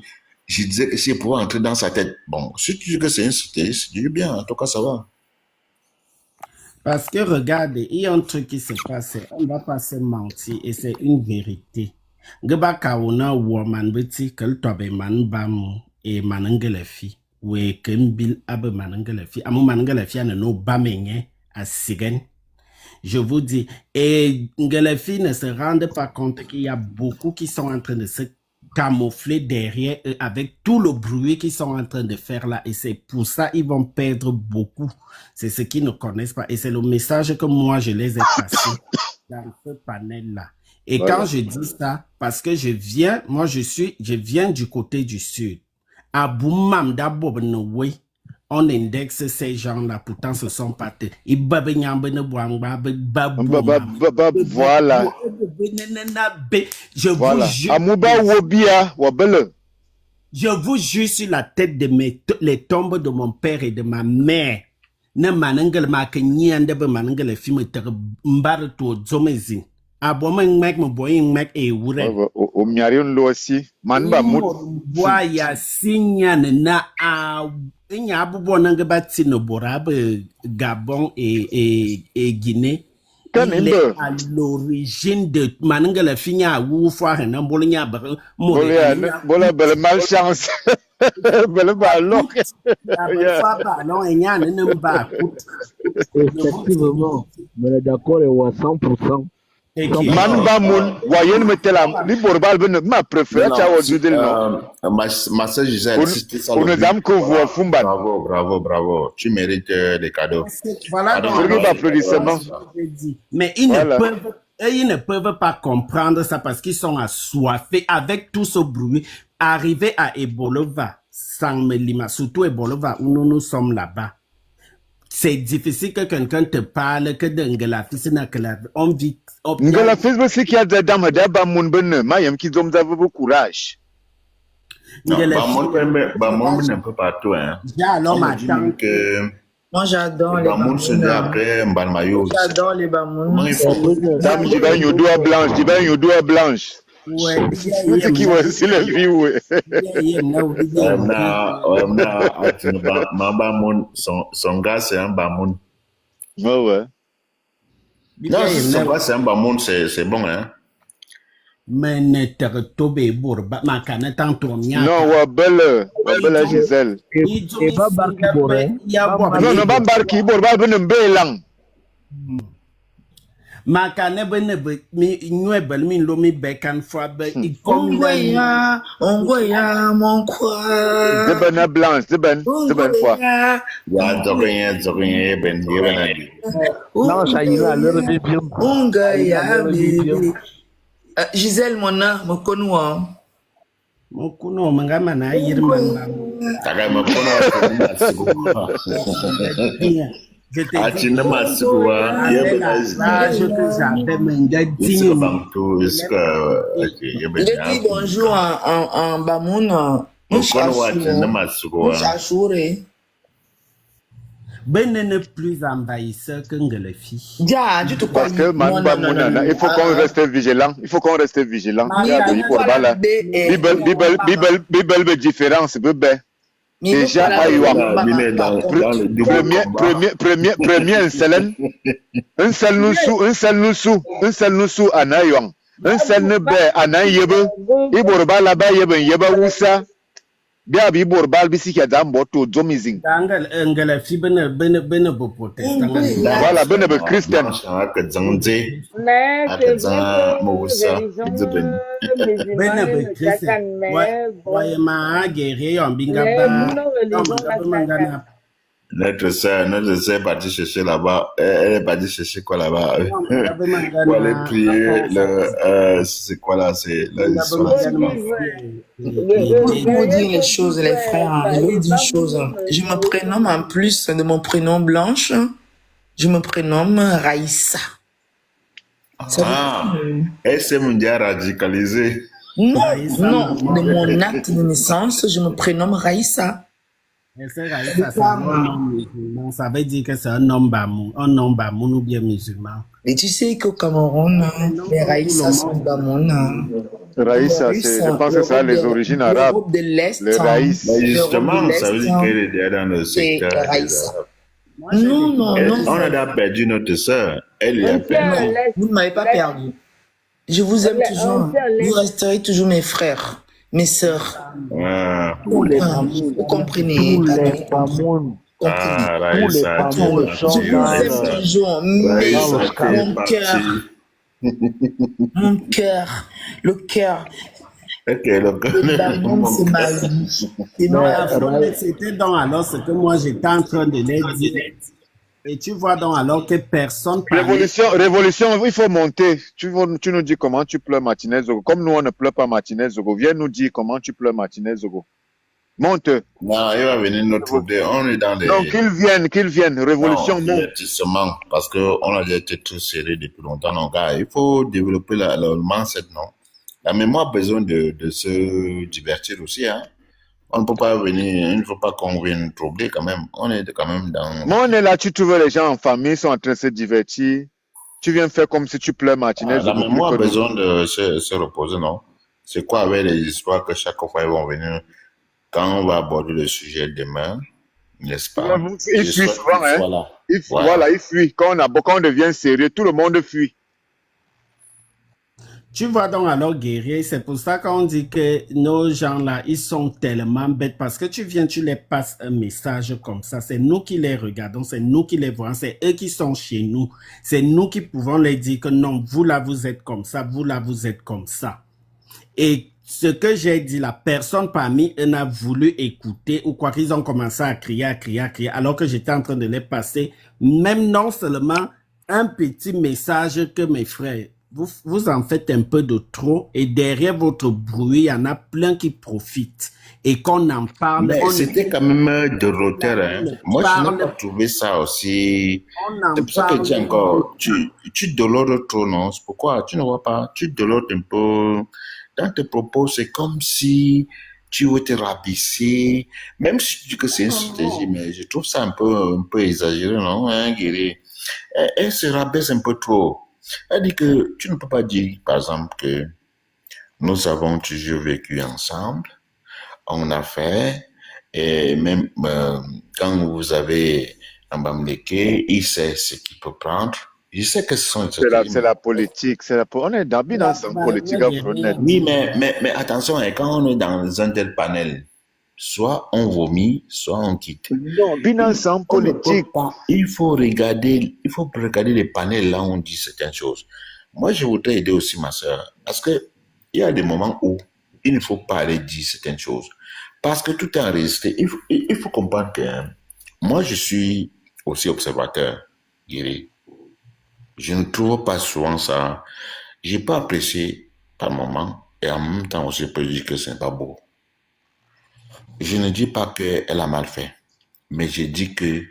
Speaker 2: je disais que si elle pouvait entrer dans sa tête, bon, si tu dis que c'est une stratégie, c'est bien, en tout cas, ça va.
Speaker 7: Parce que regarde, il y a un truc qui se passe, on ne va pas se mentir, et c'est une vérité. Gaba kauna woman beti kel tobe man bamu e manangelefi we kembil abe manangelefi amu manangelefi ane no bamenye à sigen. Je vous dis, et les filles ne se rendent pas compte qu'il y a beaucoup qui sont en train de se camoufler derrière eux avec tout le bruit qu'ils sont en train de faire là. Et c'est pour ça qu'ils vont perdre beaucoup. C'est ce qu'ils ne connaissent pas. Et c'est le message que moi, je les ai passés dans ce panel-là. Et voilà. Quand je dis ça, parce que je viens du côté du sud. À Boumam d'abord, on indexe ces gens-là, pourtant ce sont pas tes.
Speaker 1: Voilà.
Speaker 7: Je vous jure sur la tête de les tombes de mon père et de ma mère. Ne manangel ma kenyande be manangel film ter mbar to zomezi. Abomen mek mo boyin mek e wure.
Speaker 1: O miarion lo aussi. Manba mut.
Speaker 7: Boya sinya na a inya abubo nanga bati no borabe Gabon et Guinée. Il est à l'origine de manangel finya wu foire na bolinya bar mo.
Speaker 1: Bola belle malchance.
Speaker 8: Effectivement, on est d'accord et à 100%.
Speaker 7: Et
Speaker 2: Donc,
Speaker 7: qui?
Speaker 1: Man ba mun, wayen me tela, li borbal ben ma préféré
Speaker 2: non,
Speaker 1: cha
Speaker 2: non,
Speaker 1: o dudel non.
Speaker 2: ma soeur Gisèle, si c'était ça
Speaker 1: On
Speaker 2: le
Speaker 1: nous
Speaker 2: but,
Speaker 1: am ko vo fumban.
Speaker 2: bravo, bravo, bravo. Tu mérites des cadeaux.
Speaker 7: Voilà donc
Speaker 1: Sergei
Speaker 7: alors,
Speaker 1: d'applaudissements.
Speaker 7: je dis. Mais ils
Speaker 1: Voilà.
Speaker 7: ne peuvent pas comprendre ça parce qu'ils sont assoiffés avec tout ce bruit. Arriver à Ebolova, sans Melima, surtout Ebolova où nous sommes là-bas. C'est difficile que quelqu'un te parle que d'Angela on vit.
Speaker 1: Ngala Facebook c'est qu'il y a des dames ba mun ben mayam qui dom beaucoup courage.
Speaker 2: Non, Bamoun un peu partout, hein.
Speaker 7: Alors,
Speaker 2: maintenant que
Speaker 3: Moi, j'adore les
Speaker 2: Bamoun se dit après Mbalmayo.
Speaker 3: J'adore les Bamoun.
Speaker 1: Dame, je vais une doigt blanche, je vais une doigt blanche.
Speaker 7: Ouais,
Speaker 1: c'est qui ouais, c'est la vie, ouais.
Speaker 2: Son gars, c'est un Bamoun.
Speaker 1: Ouais, ouais.
Speaker 2: Non, son gars, c'est un Bamoun, c'est bon, hein.
Speaker 1: Non, ouais, belle Gisèle. Non, non, pas barki, borba ben belang.
Speaker 7: Makane bene mi nuebel mi lo mi bekan fois be
Speaker 3: Ongoya mon quoi.
Speaker 1: De ben blanche, de ben fois.
Speaker 2: Ya zorin ben yebenadi.
Speaker 8: Non, ça ira à l'heure de bien.
Speaker 3: Ongoya bébé. Gisèle mona mo konwa.
Speaker 7: Mo kuno mangama na yirma.
Speaker 2: Taga mo kono
Speaker 7: Je te
Speaker 2: dis
Speaker 3: bonjour en Bamoun.
Speaker 7: Ben n'est plus envahisseur que Ngelefi.
Speaker 1: Parce que il faut qu'on reste vigilant. Il faut qu'on reste vigilant. Bible différence, bébé. Déjà, premier un seul nous sous anayong, un seul ne be anayebe, iborba là-bas yeba wusa, bien biborbal bisiki dambo to domizing.
Speaker 7: Ngala fi bene bo protest.
Speaker 1: Voilà, bene be Christian.
Speaker 7: Bene be Christian. Voyez ma guerrier en bingaba.
Speaker 2: Notre sœur est partie chercher là-bas. Elle est partie chercher quoi là-bas? Pour aller prier c'est quoi là? C'est
Speaker 3: Je vais vous dire les choses, les frères. Je vais vous dire une chose. Je me prénomme en plus de mon prénom Blanche. Je me prénomme Raïssa.
Speaker 2: Elle s'est mondiale radicalisée.
Speaker 3: Non, de mon acte de naissance, je me prénomme Raïssa.
Speaker 7: Ça veut dire que c'est un homme bamoun ou bien musulman.
Speaker 3: Et tu sais qu'au Cameroun, les Raïssa sont bamoun.
Speaker 1: Raïssa, je pense que ça a les origines arabes.
Speaker 3: L'Europe de l'Est.
Speaker 1: Le Raïs.
Speaker 2: Justement, ça veut dire qu'elle est déjà dans le secteur.
Speaker 3: Non.
Speaker 2: On a déjà perdu notre sœur. Elle est perdue.
Speaker 3: Vous ne m'avez pas perdu. Je vous aime toujours. Vous resterez toujours mes frères. Mes sœurs. Vous comprenez.
Speaker 2: Raïssa,
Speaker 3: je vous aime toujours. Mais mon cœur, le cœur.
Speaker 7: C'est ma vie. C'était donc alors ce que moi j'étais en train de les dire. Et tu vois donc alors que personne
Speaker 1: Révolution, il faut monter. Tu nous dis comment tu pleures Martinez Zogo. Comme nous on ne pleure pas Martinez Zogo, viens nous dire comment tu pleures Martinez Zogo. Monte.
Speaker 2: Non, il va venir nous trouver. On est dans les...
Speaker 1: Donc qu'il vienne. Révolution, non.
Speaker 2: Parce qu'on a déjà été très serré depuis longtemps, non, gars. Il faut développer le mindset, non. La mémoire a besoin de se divertir aussi, hein. On ne peut pas venir, il ne faut pas qu'on vienne troubler quand même. On est quand même dans...
Speaker 1: Moi, on est là, tu trouves les gens en famille, ils sont en train de se divertir. Tu viens faire comme si tu pleures Martinez.
Speaker 2: La mémoire a besoin de se reposer, non? C'est quoi avec les histoires que chaque fois ils vont venir quand on va aborder le sujet demain, n'est-ce pas?
Speaker 1: Il fuit souvent, hein? Voilà, il fuit. Quand on devient sérieux, tout le monde fuit.
Speaker 7: Tu vois donc alors, guerrier, c'est pour ça qu'on dit que nos gens-là, ils sont tellement bêtes parce que tu viens, tu les passes un message comme ça. C'est nous qui les regardons, c'est nous qui les voyons, c'est eux qui sont chez nous. C'est nous qui pouvons leur dire que non, vous là, vous êtes comme ça, vous là, vous êtes comme ça. Et ce que j'ai dit, la personne parmi eux n'a voulu écouter ou quoi qu'ils ont commencé à crier, alors que j'étais en train de les passer, même non seulement un petit message que mes frères, vous en faites un peu de trop et derrière votre bruit, il y en a plein qui profitent et qu'on en parle.
Speaker 2: Mais c'était quand même de l'auteur. Hein. Moi, je n'ai pas trouvé ça aussi. C'est pour ça que je dis encore, tu dolores trop, non? C'est pourquoi tu ne vois pas, tu dolores un peu. Dans tes propos, c'est comme si tu veux te rabaisser. Même si tu dis que c'est une stratégie, mais je trouve ça un peu exagéré, non, hein, Guéry? Elle se rabaisse un peu trop. Elle dit que tu ne peux pas dire, par exemple, que nous avons toujours vécu ensemble, on a fait, et même quand vous avez un Bamleke, il sait ce qu'il peut prendre. Je sais que ce sont
Speaker 1: c'est la politique. On est dans une politique à Fronette.
Speaker 2: Oui, mais attention, quand on est dans un tel panel, soit on vomit, soit on quitte.
Speaker 1: Non, binance en politique.
Speaker 2: Il faut regarder les panels là où on dit certaines choses. Moi, je voudrais aider aussi ma soeur. Parce que il y a des moments où il ne faut pas aller dire certaines choses. Parce que tout est enregistré. Il faut comprendre que moi, je suis aussi observateur, Guéry. Je ne trouve pas souvent ça. J'ai pas apprécié par moment et en même temps aussi je peux dire que ce n'est pas beau. Je ne dis pas qu'elle a mal fait, mais je dis que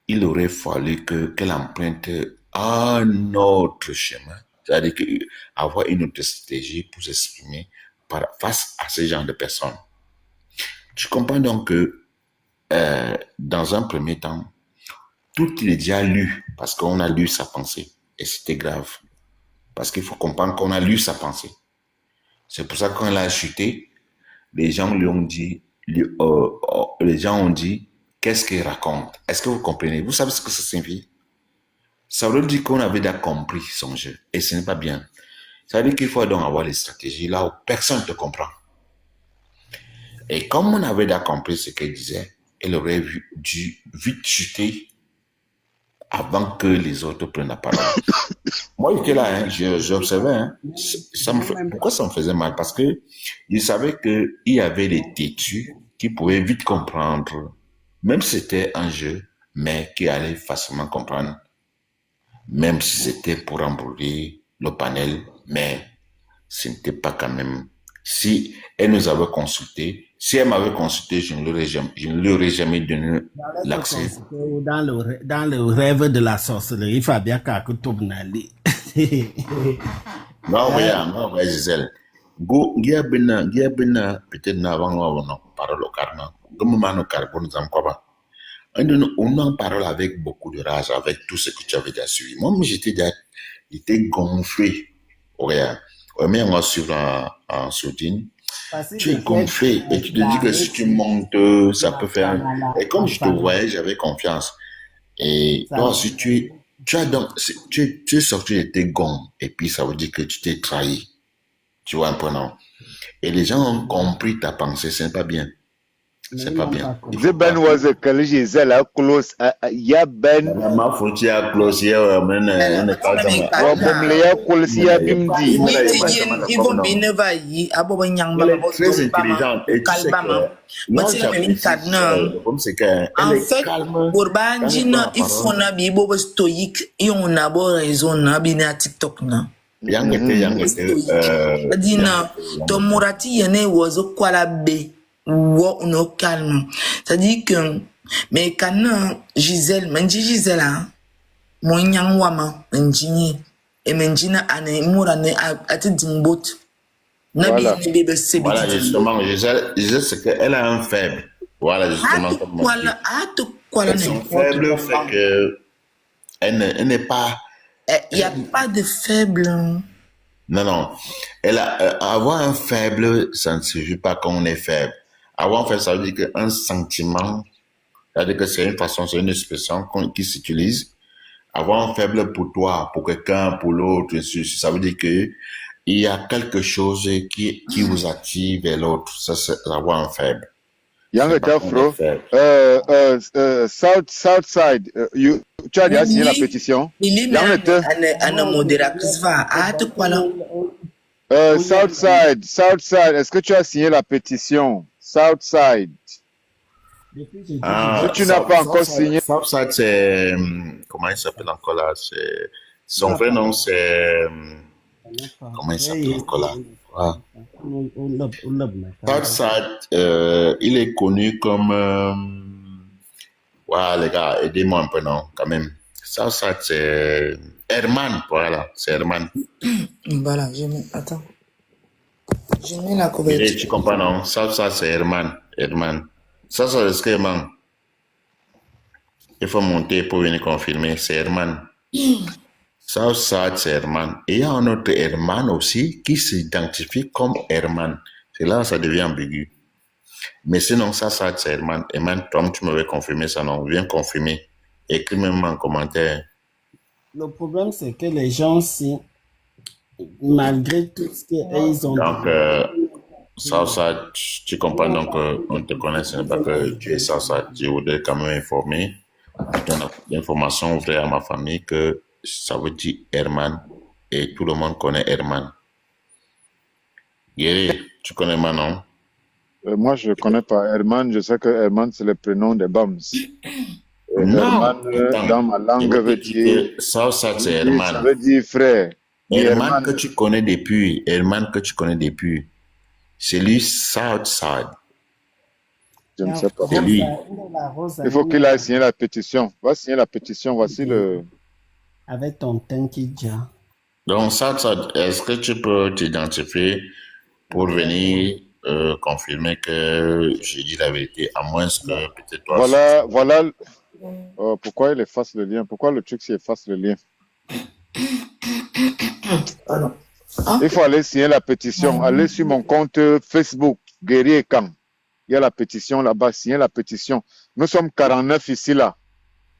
Speaker 2: il aurait fallu qu'elle emprunte un autre chemin, c'est-à-dire avoir une autre stratégie pour s'exprimer face à ce genre de personnes. Je comprends donc que dans un premier temps, tout il est déjà lu, parce qu'on a lu sa pensée, et c'était grave. Parce qu'il faut comprendre qu'on a lu sa pensée. C'est pour ça que quand elle a chuté, les gens lui ont dit, les gens ont dit, qu'est-ce qu'il raconte? Est-ce que vous comprenez? Vous savez ce que ça signifie? Ça veut dire qu'on avait déjà compris son jeu, et ce n'est pas bien. Ça veut dire qu'il faut donc avoir des stratégies là où personne ne te comprend. Et comme on avait déjà compris ce qu'elle disait, elle aurait dû vite chuter avant que les autres prennent la parole. Moi, j'étais là, hein, j'observais. Hein, pourquoi ça me faisait mal? Parce que je savais qu'il y avait les têtus qui pouvaient vite comprendre, même si c'était un jeu, mais qui allaient facilement comprendre, même si c'était pour embrouiller le panel, mais ce n'était pas quand même. Si elle nous avait consulté, si elle m'avait consulté, je ne lui aurais jamais donné l'accès.
Speaker 7: Dans le rêve de la sorcellerie, il faut bien qu'à Toubnali.
Speaker 2: Non, oui, Gisèle. Go, Gia Bena, peut-être n'avant non, parole au karma. Comme on carbone, on en parle avec beaucoup de rage, avec tout ce que tu avais déjà suivi. Moi, j'étais gonflé. Regarde. Mais on va suivre en soutien. Tu es gonflé et tu te dis que si tu montes, ça peut faire. Et comme je te voyais, j'avais confiance. Et toi, si tu es sorti de tes gonds, et puis ça veut dire que tu t'es trahi. Tu vois un peu, non? Et les gens ont compris ta pensée, c'est pas bien. C'est pas bien.
Speaker 1: Ben was a Gisèle à close. Ya Ben.
Speaker 2: Ma faute à close.
Speaker 3: Ils vont bien vailler.
Speaker 2: Elle est très intelligente. Et tu sais que non, c'est qu'elle est calme.
Speaker 3: Pour Banjina, il faut na bibo stoïque. Et on a beau raison na bina TikTok na. Dina, ton morati yene wazo kwa la be. Ou on calme. C'est-à-dire que, mais quand Gisèle, Gisèle, mon yang wama, menjini, et menjina ane, mourane, à te dimbot.
Speaker 2: Voilà, justement, Gisèle, c'est qu'elle a un faible. Voilà, justement. Son faible fait que, elle n'est pas.
Speaker 3: Il n'y a pas de faible.
Speaker 2: Non. Avoir un faible, ça ne suffit pas qu'on est faible. Avoir un faible, ça veut dire qu'un sentiment, c'est-à-dire que c'est une façon, c'est une expression qui s'utilise. Avoir un faible pour toi, pour quelqu'un, pour l'autre, ça veut dire que il y a quelque chose qui vous attire vers l'autre. Ça, c'est la voix en faible.
Speaker 1: Young Tafro, Southside, tu as déjà signé la pétition? Southside, est-ce que tu as signé la pétition? Southside. Si tu n'as pas encore signé.
Speaker 2: Southside, c'est. Comment il s'appelle encore là? Son vrai nom, c'est. Comment il s'appelle encore là? Southside, il est connu comme. Les gars, aidez-moi un peu, non, quand même. Southside, c'est. Herman, voilà, c'est Herman.
Speaker 3: Voilà, attends. Je mets la couverture.
Speaker 2: Tu comprends, non? Southside, c'est Herman. Ça, c'est le Herman. Il faut monter pour venir confirmer, c'est Herman. Southside, c'est Herman. Et il y a un autre Herman aussi qui s'identifie comme Herman. C'est là que ça devient ambigu. Mais sinon, Southside, c'est Herman. Herman, Tom, tu m'avais confirmé ça, non? Viens confirmer. Écris-moi en commentaire.
Speaker 7: Le problème, c'est que les gens, si, malgré tout ce qu'ils ont
Speaker 2: donc, Southside, tu comprends, donc on te connaît, ce n'est pas que tu es Southside. Je voudrais quand même informer, donner l'information vraie à ma famille que ça veut dire Herman et tout le monde connaît Herman. Guéry, tu connais Manon?
Speaker 1: Moi, je ne connais pas Herman. Je sais que Herman, c'est le prénom des Bams.
Speaker 2: Non,
Speaker 1: Herman, dans ma langue, veut dire.
Speaker 2: Southside, c'est Herman.
Speaker 1: Ça veut dire frère.
Speaker 2: Herman que tu connais depuis. C'est lui, Southside.
Speaker 1: Je ne sais pas.
Speaker 2: C'est lui.
Speaker 1: Il faut qu'il aille signer la pétition. Va signer la pétition. Voici le.
Speaker 7: Avec ton teint qui déjà.
Speaker 2: Donc, Southside, est-ce que tu peux t'identifier pour venir confirmer que j'ai dit la vérité, à moins que peut-être toi.
Speaker 1: Voilà. Pourquoi il efface le lien? Pourquoi le truc s'efface le lien? Il faut aller signer la pétition. Allez sur mon compte Facebook, Guerrier Camp. Il y a la pétition là-bas. Signez la pétition. Nous sommes 49 ici, là.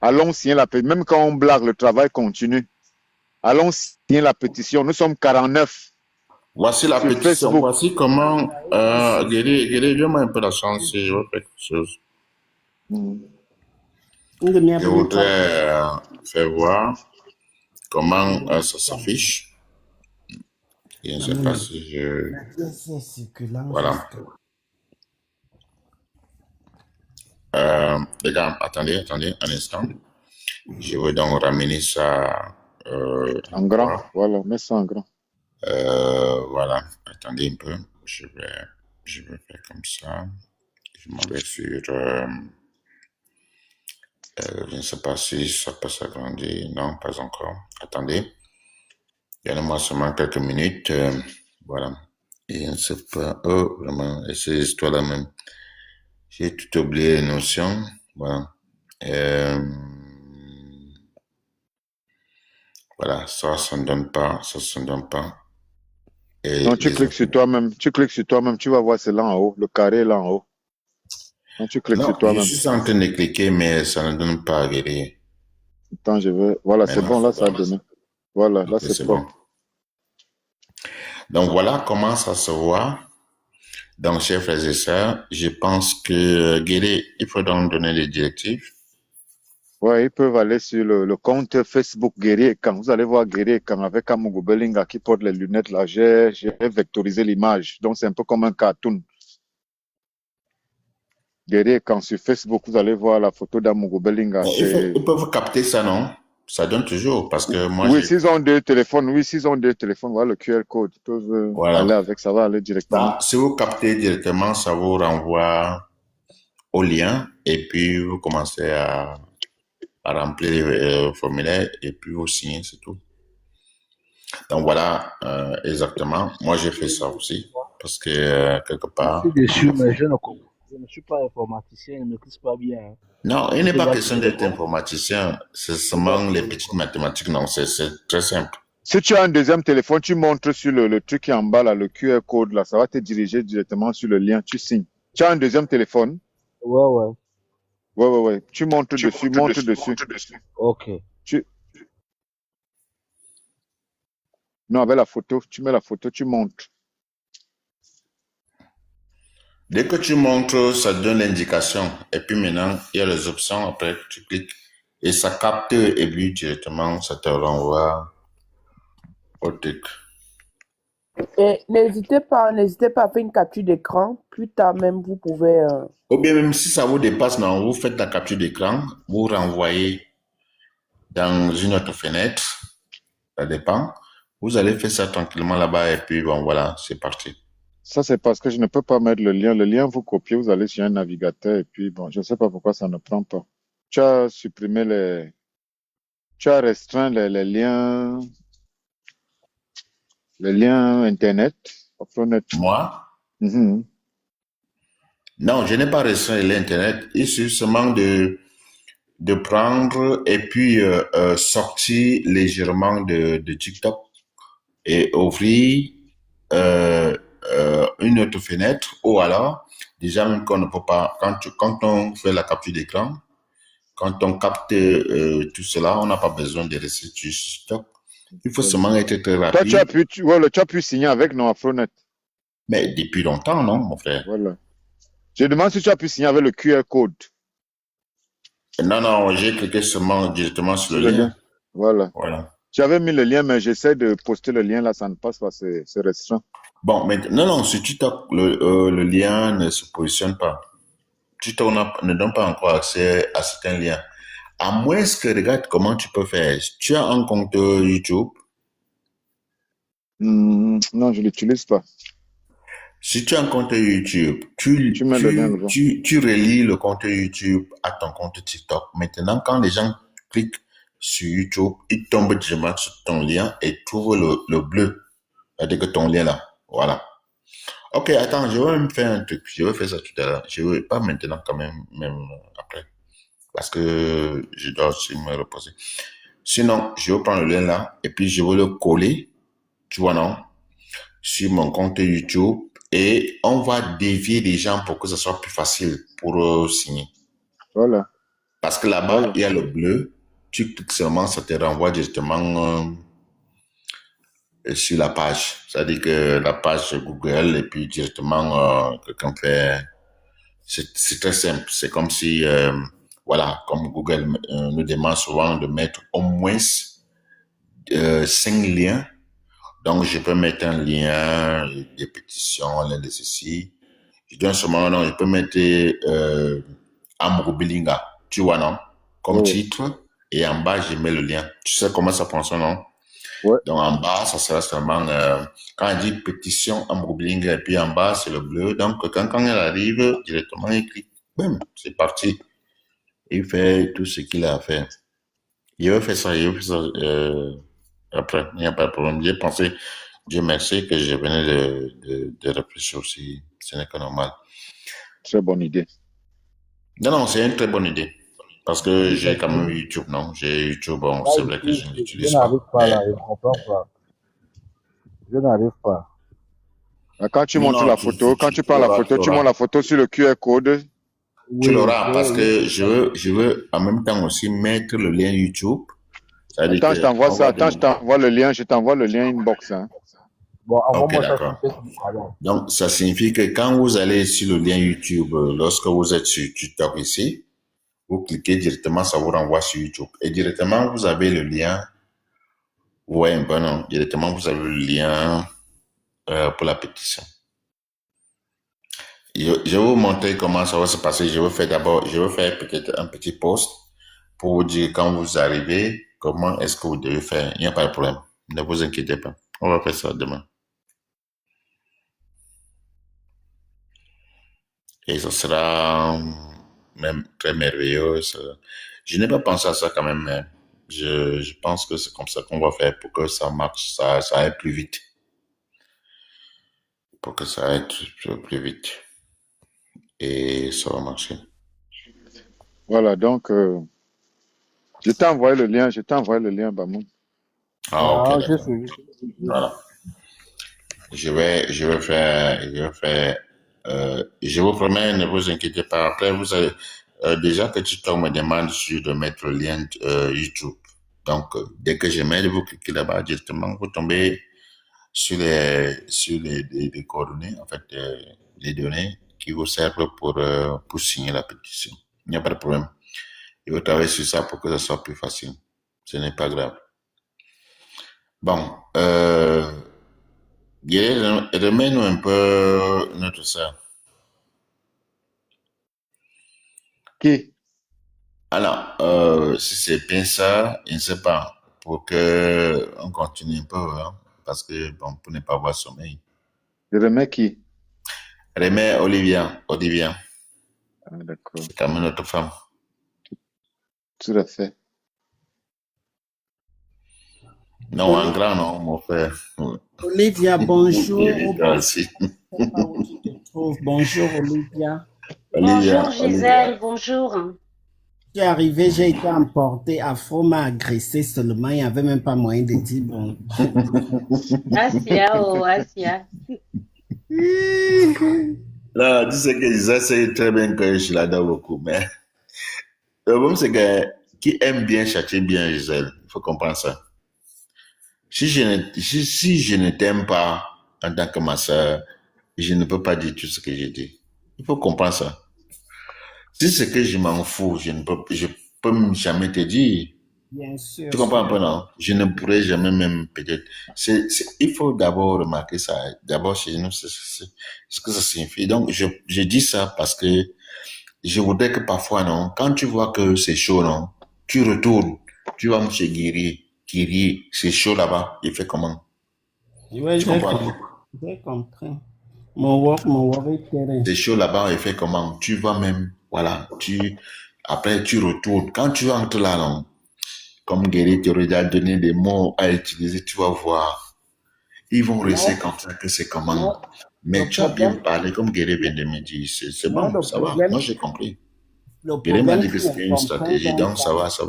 Speaker 1: Allons signer la pétition. Même quand on blague, le travail continue. Allons signer la pétition. Nous sommes 49.
Speaker 2: Voici la pétition. Facebook. Voici comment Guerrier, donne-moi un peu la chance si je veux faire quelque chose. Je voudrais faire voir comment ça s'affiche. Je ne sais pas si je... Voilà. Les gars, attendez un instant. Je vais donc ramener ça...
Speaker 1: en grand, voilà, mets ça en grand.
Speaker 2: Voilà, attendez un peu. Je vais faire comme ça. Je m'en vais sur... je ne sais pas si ça peut s'agrandir. Non, pas encore. Attendez. Donnez-moi seulement quelques minutes. Voilà. Et je ne sais pas. Oh, vraiment. Et c'est l'histoire là même. J'ai tout oublié les notions. Voilà. Voilà. Ça ne donne pas. Et
Speaker 1: non, tu cliques sur toi-même. Tu vas voir, c'est là en haut. Le carré là en haut. Non, tu cliques sur toi-même.
Speaker 2: Je suis en train de cliquer, mais ça ne donne pas à guérir.
Speaker 1: Attends, je vais. Voilà, c'est bon. Là, ça a donné. Voilà, là, c'est bon.
Speaker 2: Donc, voilà comment ça se voit. Donc, chers frères et sœurs, je pense que Guéry, il faut donc donner des directives.
Speaker 1: Ouais, ils peuvent aller sur le compte Facebook Guerrier Camp. Vous allez voir Guerrier Camp avec Amugo Belinga qui porte les lunettes là. J'ai vectorisé l'image. Donc, c'est un peu comme un cartoon. Guerrier Camp sur Facebook, vous allez voir la photo d'Amugo Belinga.
Speaker 2: Ils peuvent capter ça, non? Ça donne toujours parce que moi.
Speaker 1: Oui, s'ils ont deux téléphones, voilà le QR code. Ils peuvent aller avec, ça va aller directement.
Speaker 2: Donc, si vous captez directement, ça vous renvoie au lien et puis vous commencez à remplir le formulaire et puis vous signez, c'est tout. Donc voilà, exactement. Moi, j'ai fait ça aussi parce que quelque part.
Speaker 8: Je suis déçu, mais je ne suis pas informaticien, je ne maîtrise pas bien.
Speaker 2: Non, il n'est pas question d'être informaticien, c'est seulement les petites mathématiques, non, c'est très simple.
Speaker 1: Si tu as un deuxième téléphone, tu montres sur le truc qui est en bas, là, le QR code, là, ça va te diriger directement sur le lien, tu signes. Tu as un deuxième téléphone?
Speaker 8: Ouais.
Speaker 1: Ouais. Tu montres dessus.
Speaker 8: Ok.
Speaker 1: Non, avec la photo. Tu mets la photo, tu montes.
Speaker 2: Dès que tu montres, ça donne l'indication. Et puis maintenant, il y a les options. Après, tu cliques et ça capte et puis directement, ça te renvoie au truc.
Speaker 6: Et n'hésitez pas à faire une capture d'écran. Plus tard même, vous pouvez...
Speaker 2: Ou bien même si ça vous dépasse, non, vous faites la capture d'écran, vous renvoyez dans une autre fenêtre. Ça dépend. Vous allez faire ça tranquillement là-bas et puis bon, voilà, c'est parti.
Speaker 1: Ça, c'est parce que je ne peux pas mettre le lien. Le lien, vous copiez, vous allez sur un navigateur et puis bon, je ne sais pas pourquoi ça ne prend pas. Tu as supprimé tu as restreint les liens Internet.
Speaker 2: Moi?
Speaker 1: Mhm.
Speaker 2: Non, je n'ai pas restreint l'Internet. Il suffit seulement de prendre et puis sortir légèrement de TikTok et ouvrir une autre fenêtre ou alors, déjà même qu'on ne peut pas, quand on fait la capture d'écran, quand on capte tout cela, on n'a pas besoin de rester sur TikTok. Il faut seulement être très rapide.
Speaker 1: Toi, tu as pu signer avec non Afronet.
Speaker 2: Mais depuis longtemps, non, mon frère?
Speaker 1: Voilà. Je demande si tu as pu signer avec le QR code.
Speaker 2: Non, j'ai cliqué seulement directement sur le lien.
Speaker 1: Voilà. J'avais mis le lien, mais j'essaie de poster le lien, là, ça ne passe pas, c'est restreint.
Speaker 2: Bon, mais non, sur TikTok, le lien ne se positionne pas. TikTok ne donne pas encore accès à certains liens. À moins que, regarde comment tu peux faire. Tu as un compte YouTube?
Speaker 1: Non, je ne l'utilise pas.
Speaker 2: Si tu as un compte YouTube, tu relis le compte YouTube à ton compte TikTok. Maintenant, quand les gens cliquent sur YouTube, ils tombent directement sur ton lien et trouvent le bleu. C'est-à-dire que ton lien là. Voilà. Ok, attends, je vais me faire un truc. Je vais faire ça tout à l'heure. Je ne vais pas maintenant quand même après. Parce que je dois aussi me reposer. Sinon, je vais prendre le lien là et puis je vais le coller, tu vois, non, sur mon compte YouTube et on va dévier les gens pour que ce soit plus facile pour signer.
Speaker 1: Voilà.
Speaker 2: Parce que là-bas, il y a le bleu. Tu cliques seulement, ça te renvoie directement sur la page. C'est-à-dire que la page Google et puis directement quelqu'un fait... C'est très simple. C'est comme si, voilà, comme Google nous demande souvent de mettre au moins 5 liens. Donc, je peux mettre un lien, des pétitions, l'un de ceci. Je donne seulement, non, je peux mettre Amrubilinga, tu vois, non? Comme titre. Et en bas, je mets le lien. Tu sais comment ça fonctionne, non?
Speaker 1: Ouais.
Speaker 2: Donc, en bas, ça sera seulement, quand on dit pétition Amrubilinga, et puis en bas, c'est le bleu. Donc, quand elle arrive, directement, il clique. Boum, c'est parti. Il fait tout ce qu'il a à faire. Il va faire ça, après, il n'y a pas de problème. J'ai pensé, Dieu merci, que je venais de réfléchir aussi. Ce n'est que normal.
Speaker 1: Très bonne idée.
Speaker 2: Non, c'est une très bonne idée. Parce que j'ai quand même YouTube, non? J'ai YouTube, bon, c'est vrai que je ne l'utilise pas.
Speaker 8: Je n'arrive pas là, je ne comprends pas. Je n'arrive pas.
Speaker 1: Quand tu montres la photo, quand tu prends la photo, tu montes la photo sur le QR code.
Speaker 2: Tu l'auras parce que je veux en même temps aussi mettre le lien YouTube.
Speaker 1: Attends, je t'envoie ça. Attends, je t'envoie le lien. Je t'envoie le lien inbox. Hein.
Speaker 8: Bon,
Speaker 2: ok, d'accord. Donc, ça signifie que quand vous allez sur le lien YouTube, lorsque vous êtes sur TikTok ici, vous cliquez directement, ça vous renvoie sur YouTube. Et directement, vous avez le lien. Ouais, ben non. Directement, vous avez le lien pour la pétition. Je vais vous montrer comment ça va se passer. Je vais faire peut-être un petit post pour vous dire quand vous arrivez, comment est-ce que vous devez faire. Il n'y a pas de problème. Ne vous inquiétez pas. On va faire ça demain. Et ça sera même très merveilleux. Je n'ai pas pensé à ça quand même, mais je pense que c'est comme ça qu'on va faire pour que ça marche, ça aille plus vite. Pour que ça aille plus vite. Et ça va marcher.
Speaker 1: Voilà, donc, je t'ai envoyé le lien, Bamou.
Speaker 2: Ah, ok. Voilà. Je vais faire, je vous promets, ne vous inquiétez pas. Après, vous avez, déjà que TikTok me demande de mettre le lien YouTube. Donc, dès que je mets, vous cliquez là-bas directement, vous tombez sur les coordonnées, en fait, les données qui vous servent pour signer la pétition. Il n'y a pas de problème. Il faut travailler sur ça pour que ça soit plus facile. Ce n'est pas grave. Bon, remets-nous un peu notre sœur.
Speaker 1: Qui?
Speaker 2: Alors, si c'est bien ça, je ne sais pas, pour que on continue un peu, hein, parce que, bon, pour ne pas avoir sommeil.
Speaker 1: Je remets qui?
Speaker 2: Remets Olivia.
Speaker 1: Ah, d'accord.
Speaker 2: C'est quand même notre femme.
Speaker 1: Tout à fait.
Speaker 2: Non, en grand, non, mon frère.
Speaker 7: Olivia, bonjour.
Speaker 2: Olivia aussi.
Speaker 7: Bonjour, Olivia.
Speaker 4: Bonjour, Gisèle, bonjour.
Speaker 7: Je suis arrivé, j'ai été emporté. Afro m'a agressé seulement. Il n'y avait même pas moyen de dire bon.
Speaker 4: Asia.
Speaker 2: Là, tu sais que Gisèle sait très bien que je l'adore beaucoup, mais le problème, c'est que qui aime bien châtie bien Gisèle. Il faut comprendre ça. Si je ne t'aime pas en tant que ma soeur, je ne peux pas dire tout ce que j'ai dit. Il faut comprendre ça. Si c'est que je m'en fous, je peux jamais te dire.
Speaker 7: Bien sûr.
Speaker 2: Tu comprends un peu, non? Je ne pourrais jamais même peut-être. Il faut d'abord remarquer ça. D'abord, chez nous, c'est ce que ça signifie. Donc, je dis ça parce que je voudrais que parfois, non, quand tu vois que c'est chaud, non, tu retournes, tu vas chez Guiri, c'est chaud là-bas, il fait comment?
Speaker 7: Oui, j'ai compris. Mon work est terrible.
Speaker 2: C'est chaud là-bas, il fait comment? Tu vas même, voilà, après tu retournes. Quand tu entres là, non, comme Guéry te regarde donner des mots à utiliser, tu vas voir. Ils vont rester comme ça, que c'est comment. Mais tu as bien parlé, comme Guéry vient de me dire, c'est bon, ça va. Moi, j'ai compris. Guéry m'a dit que c'était une stratégie, donc ça va.
Speaker 7: C'est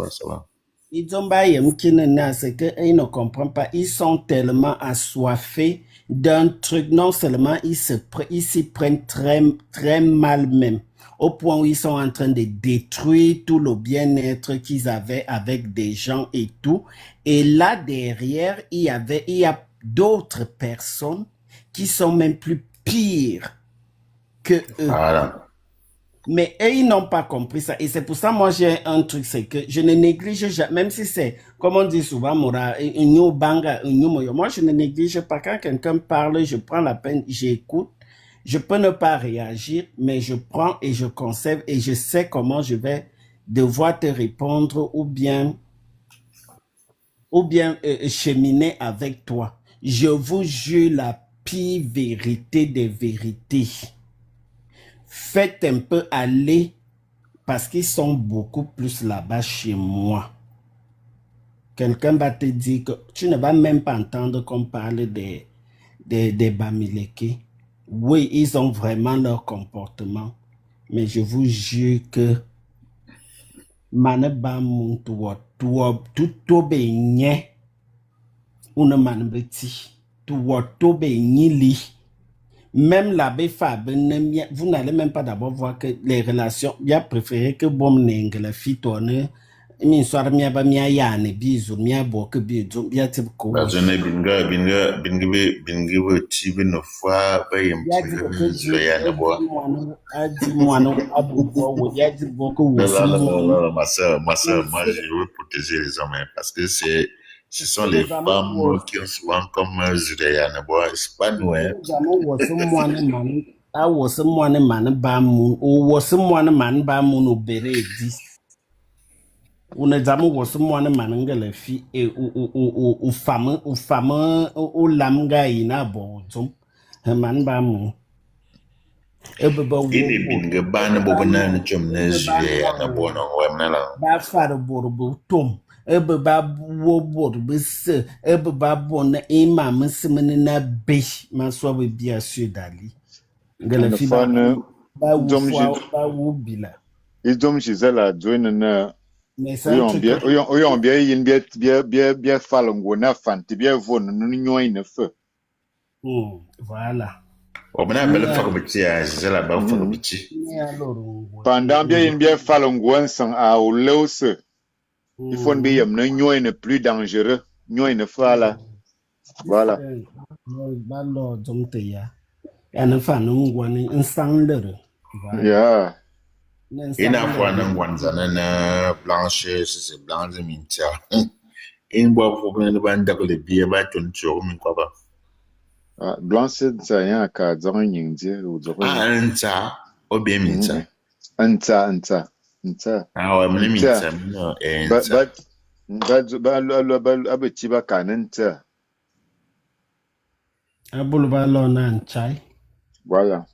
Speaker 7: qu'ils ne comprennent pas. Ils sont tellement assoiffés d'un truc. Non seulement ils s'y prennent très, très mal même, au point où ils sont en train de détruire tout le bien-être qu'ils avaient avec des gens et tout. Et là, derrière, il y a d'autres personnes qui sont même plus pires que eux.
Speaker 2: Voilà.
Speaker 7: Mais eux, ils n'ont pas compris ça. Et c'est pour ça, moi, j'ai un truc, c'est que je ne néglige jamais, même si c'est, comme on dit souvent, moi, je ne néglige pas. Quand quelqu'un parle, je prends la peine, j'écoute. Je peux ne pas réagir, mais je prends et je conserve et je sais comment je vais devoir te répondre ou bien cheminer avec toi. Je vous jure la pire vérité des vérités. Faites un peu aller parce qu'ils sont beaucoup plus là-bas chez moi. Quelqu'un va te dire que tu ne vas même pas entendre qu'on parle des Bamileke. Oui, ils ont vraiment leur comportement. Mais je vous jure que même l'abbé Fab, vous n'allez même pas d'abord voir que les relations, il a préféré que bon n'engle fit tourner. Mi soir mi aba mi ayane bizu mi abo que bizu mi ati ko.
Speaker 2: Bazone binga tibi no fa ba yem ya bois. Non, ma soeur, moi je veux protéger les hommes parce que ce sont les femmes qui ont souvent comme Zureyane bois, c'est pas nous hein.
Speaker 7: Unazamu wasu mwana manangala fi u lamga ina botum man ba mu ebeba wo
Speaker 2: Ini binga bana bobana na chom na Zureyane bois no wemna
Speaker 7: ba fara borbo tom ebeba wo borbo se ebeba bona imam simene na be maso be bia sudali ngala fi ba wo bila
Speaker 1: Idom Gisela doing na Oyon bien yin bien falongo na fanti bien von nu nyoy na fe.
Speaker 7: Voilà.
Speaker 2: On a belle farmiti à Gisela ba farmiti.
Speaker 1: Pendant bien yin bien falongo ensan a o leuse. Il faut bien yam na nyoy na plus dangereux, nyoy na fala. Voilà. Yeah.
Speaker 2: Une fois, on blanche, c'est blanche, mintia. Une fois, pour prendre le banc de bière, ton tour, mais quoi pas.
Speaker 1: Blanche, c'est un cas dans une ou
Speaker 2: Un ça, ou bien mintia.
Speaker 1: Un ça.
Speaker 2: Ah ouais, mais mintia,
Speaker 1: voilà.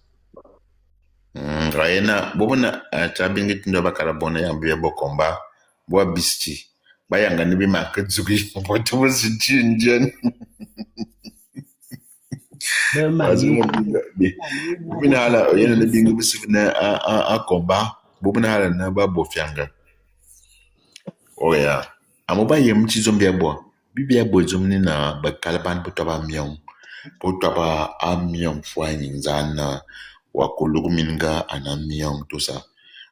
Speaker 2: Rayena, bobona tabingi tindo bakara bona ya biya bokomba, boa bisti. Bayanga nibi makatsuki, boto bositi njen. Bobina hala, yena le bingi bisifina a komba, bobina hala na ba bofyanga. Oh ya. Amoba yem chizo mbia bo. Bibia bo zomni na bakalaban butaba miong. Butaba a miong fwa nyingzana. Wakuluminga ana miong tout ça.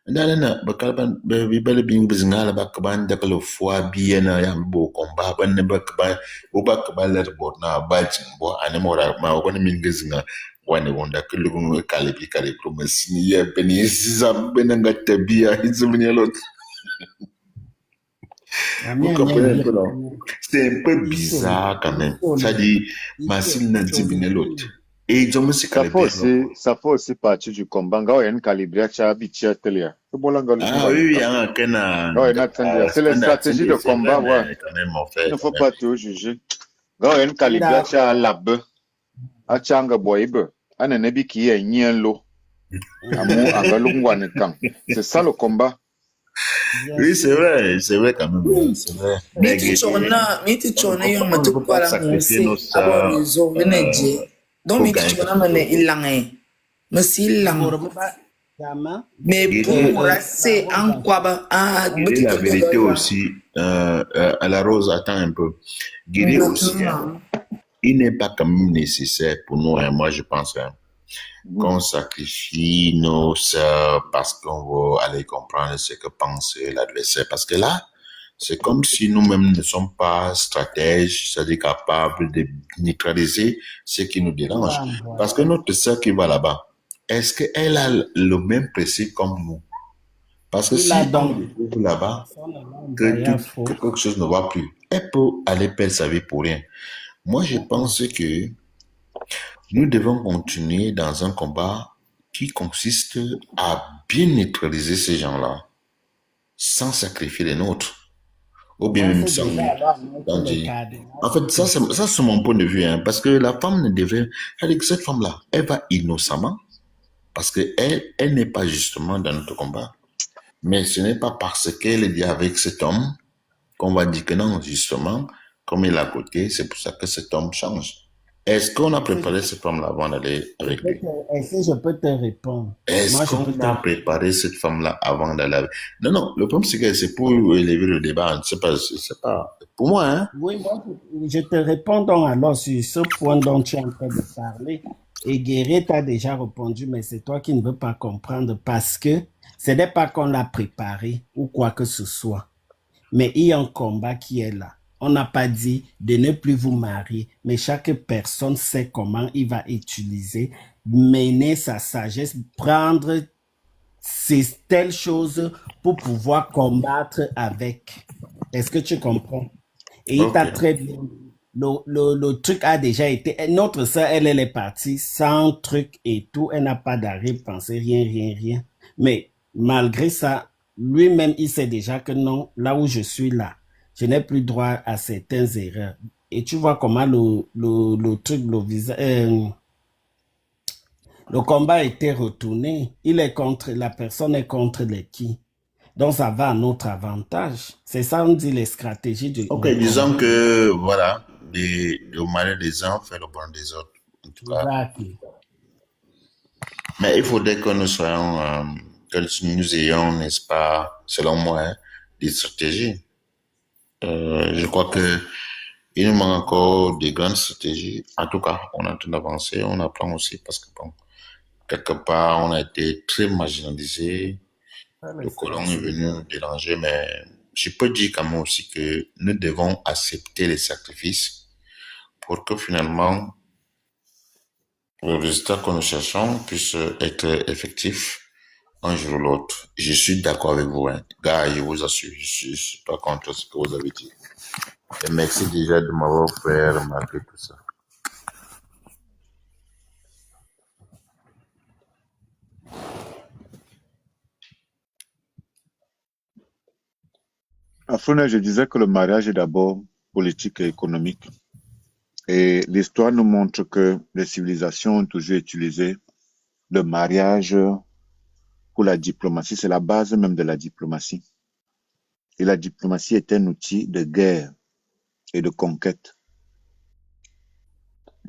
Speaker 2: Ndalana bakalaban bibele bing bizingala bakaban dakalo fwa biena ya mbo komba ban bakaba ubakaba ler bo na bajin bo anemora ma woni mingizinga wani wonda kulugu kalibi promesini ya beni sizam benanga tabia izumnyelot. Vous comprenez un peu, non? C'est un peu bizarre quand même. Ça dit, Massil n'a dit bien l'autre. Et ils ont aussi
Speaker 1: ça fait aussi partie du combat. Il y a une calibrée qui a habitué à télé.
Speaker 2: Ah oui, il y a un
Speaker 1: c'est la stratégie de combat, ouais. Il ne faut pas tout juger. Il y a une calibrée qui a la bœuf. A changa boibe. Ana nebi qui est nienlo. C'est ça le combat.
Speaker 2: Oui, c'est vrai quand même. C'est vrai.
Speaker 3: Mais tu tournes, on m'a tout pas la monnaie. Avant les hommes, donc mais tu tournes, il l'a mais s'il l'a mais pour c'est en quoi
Speaker 2: la vérité aussi, à la rose, attends un peu. Guérir aussi, il n'est pas quand même nécessaire pour nous, moi je pense, qu'on sacrifie nos sœurs parce qu'on va aller comprendre ce que pense l'adversaire. Parce que là, c'est comme si nous-mêmes ne sommes pas stratèges, c'est-à-dire capables de neutraliser ce qui nous dérange. Parce que notre sœur qui va là-bas, est-ce qu'elle a le même principe comme nous? Parce que si on le trouve là-bas, que quelque chose ne va plus, elle peut aller perdre sa vie pour rien. Moi, je pense que nous devons continuer dans un combat qui consiste à bien neutraliser ces gens-là, sans sacrifier les nôtres. Ou bien même sans danger. En fait, ça c'est mon point de vue, parce que la femme ne devait... Cette femme-là, elle va innocemment, parce qu'elle n'est pas justement dans notre combat. Mais ce n'est pas parce qu'elle est avec cet homme qu'on va dire que non, justement, comme il est à côté, c'est pour ça que cet homme change. Est-ce qu'on a préparé cette femme-là avant d'aller avec lui?
Speaker 7: Est-ce que je peux te répondre?
Speaker 2: Est-ce qu'on a préparé cette femme-là avant d'aller avec lui? Non, le problème c'est que c'est pour élever le débat. C'est pas pour moi, hein?
Speaker 7: Oui, moi, je te réponds donc alors sur ce point dont tu es en train de parler. Et Guéret t'a déjà répondu, mais c'est toi qui ne veux pas comprendre parce que ce n'est pas qu'on l'a préparé ou quoi que ce soit. Mais il y a un combat qui est là. On n'a pas dit de ne plus vous marier, mais chaque personne sait comment il va utiliser, mener sa sagesse, prendre ces telles choses pour pouvoir combattre avec. Est-ce que tu comprends? Et il t'a très bien. Le truc a déjà été... Notre sœur, elle est partie sans truc et tout. Elle n'a pas d'arrière-pensée, rien. Mais malgré ça, lui-même, il sait déjà que non, là où je suis là, je n'ai plus droit à certaines erreurs. Et tu vois comment le truc, le combat a été retourné. La personne est contre les qui. Donc, ça va à notre avantage. C'est ça, on dit les stratégies du...
Speaker 2: Ok, disons que, voilà, le malheur des uns fait le bonheur des autres. En tout cas.
Speaker 7: Exactly.
Speaker 2: Mais il faudrait que nous soyons, que nous ayons, n'est-ce pas, selon moi, des stratégies. Je crois que il nous manque encore des grandes stratégies. En tout cas, on est en train d'avancer, on apprend aussi parce que, bon, quelque part, on a été très marginalisés. Le colon est venu nous déranger, mais je peux dire quand même aussi que nous devons accepter les sacrifices pour que finalement le résultat que nous cherchons puisse être effectif un jour ou l'autre. Je suis d'accord avec vous, hein. Gars, je vous assure, je suis pas contre ce que vous avez dit. Et merci déjà de m'avoir fait remarquer tout ça.
Speaker 1: Afrouna, je disais que le mariage est d'abord politique et économique. Et l'histoire nous montre que les civilisations ont toujours utilisé le mariage pour la diplomatie. C'est la base même de la diplomatie. Et la diplomatie est un outil de guerre et de conquête.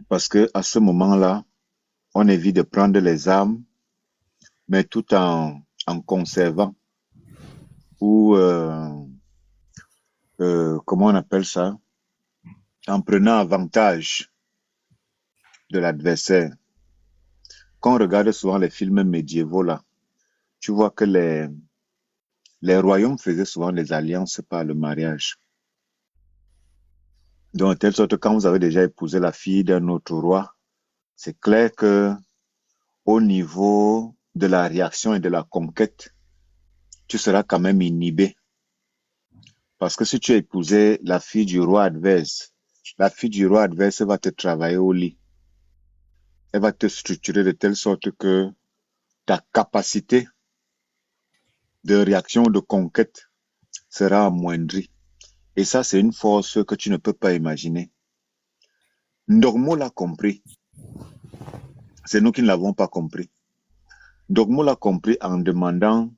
Speaker 1: Parce que à ce moment-là, on évite de prendre les armes, mais tout en conservant ou comment on appelle ça, en prenant avantage de l'adversaire. Quand on regarde souvent les films médiévaux là, tu vois que les royaumes faisaient souvent des alliances par le mariage. Donc, de telle sorte que quand vous avez déjà épousé la fille d'un autre roi, c'est clair que au niveau de la réaction et de la conquête, tu seras quand même inhibé. Parce que si tu as épousé la fille du roi adverse, la fille du roi adverse va te travailler au lit. Elle va te structurer de telle sorte que ta capacité de réaction, de conquête sera amoindrie. Et ça, c'est une force que tu ne peux pas imaginer. Ndogmo l'a compris. C'est nous qui ne l'avons pas compris. Ndogmo l'a compris en demandant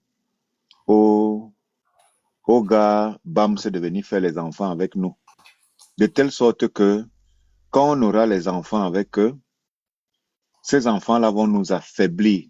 Speaker 1: au gars Bams de venir faire les enfants avec nous. De telle sorte que quand on aura les enfants avec eux, ces enfants-là vont nous affaiblir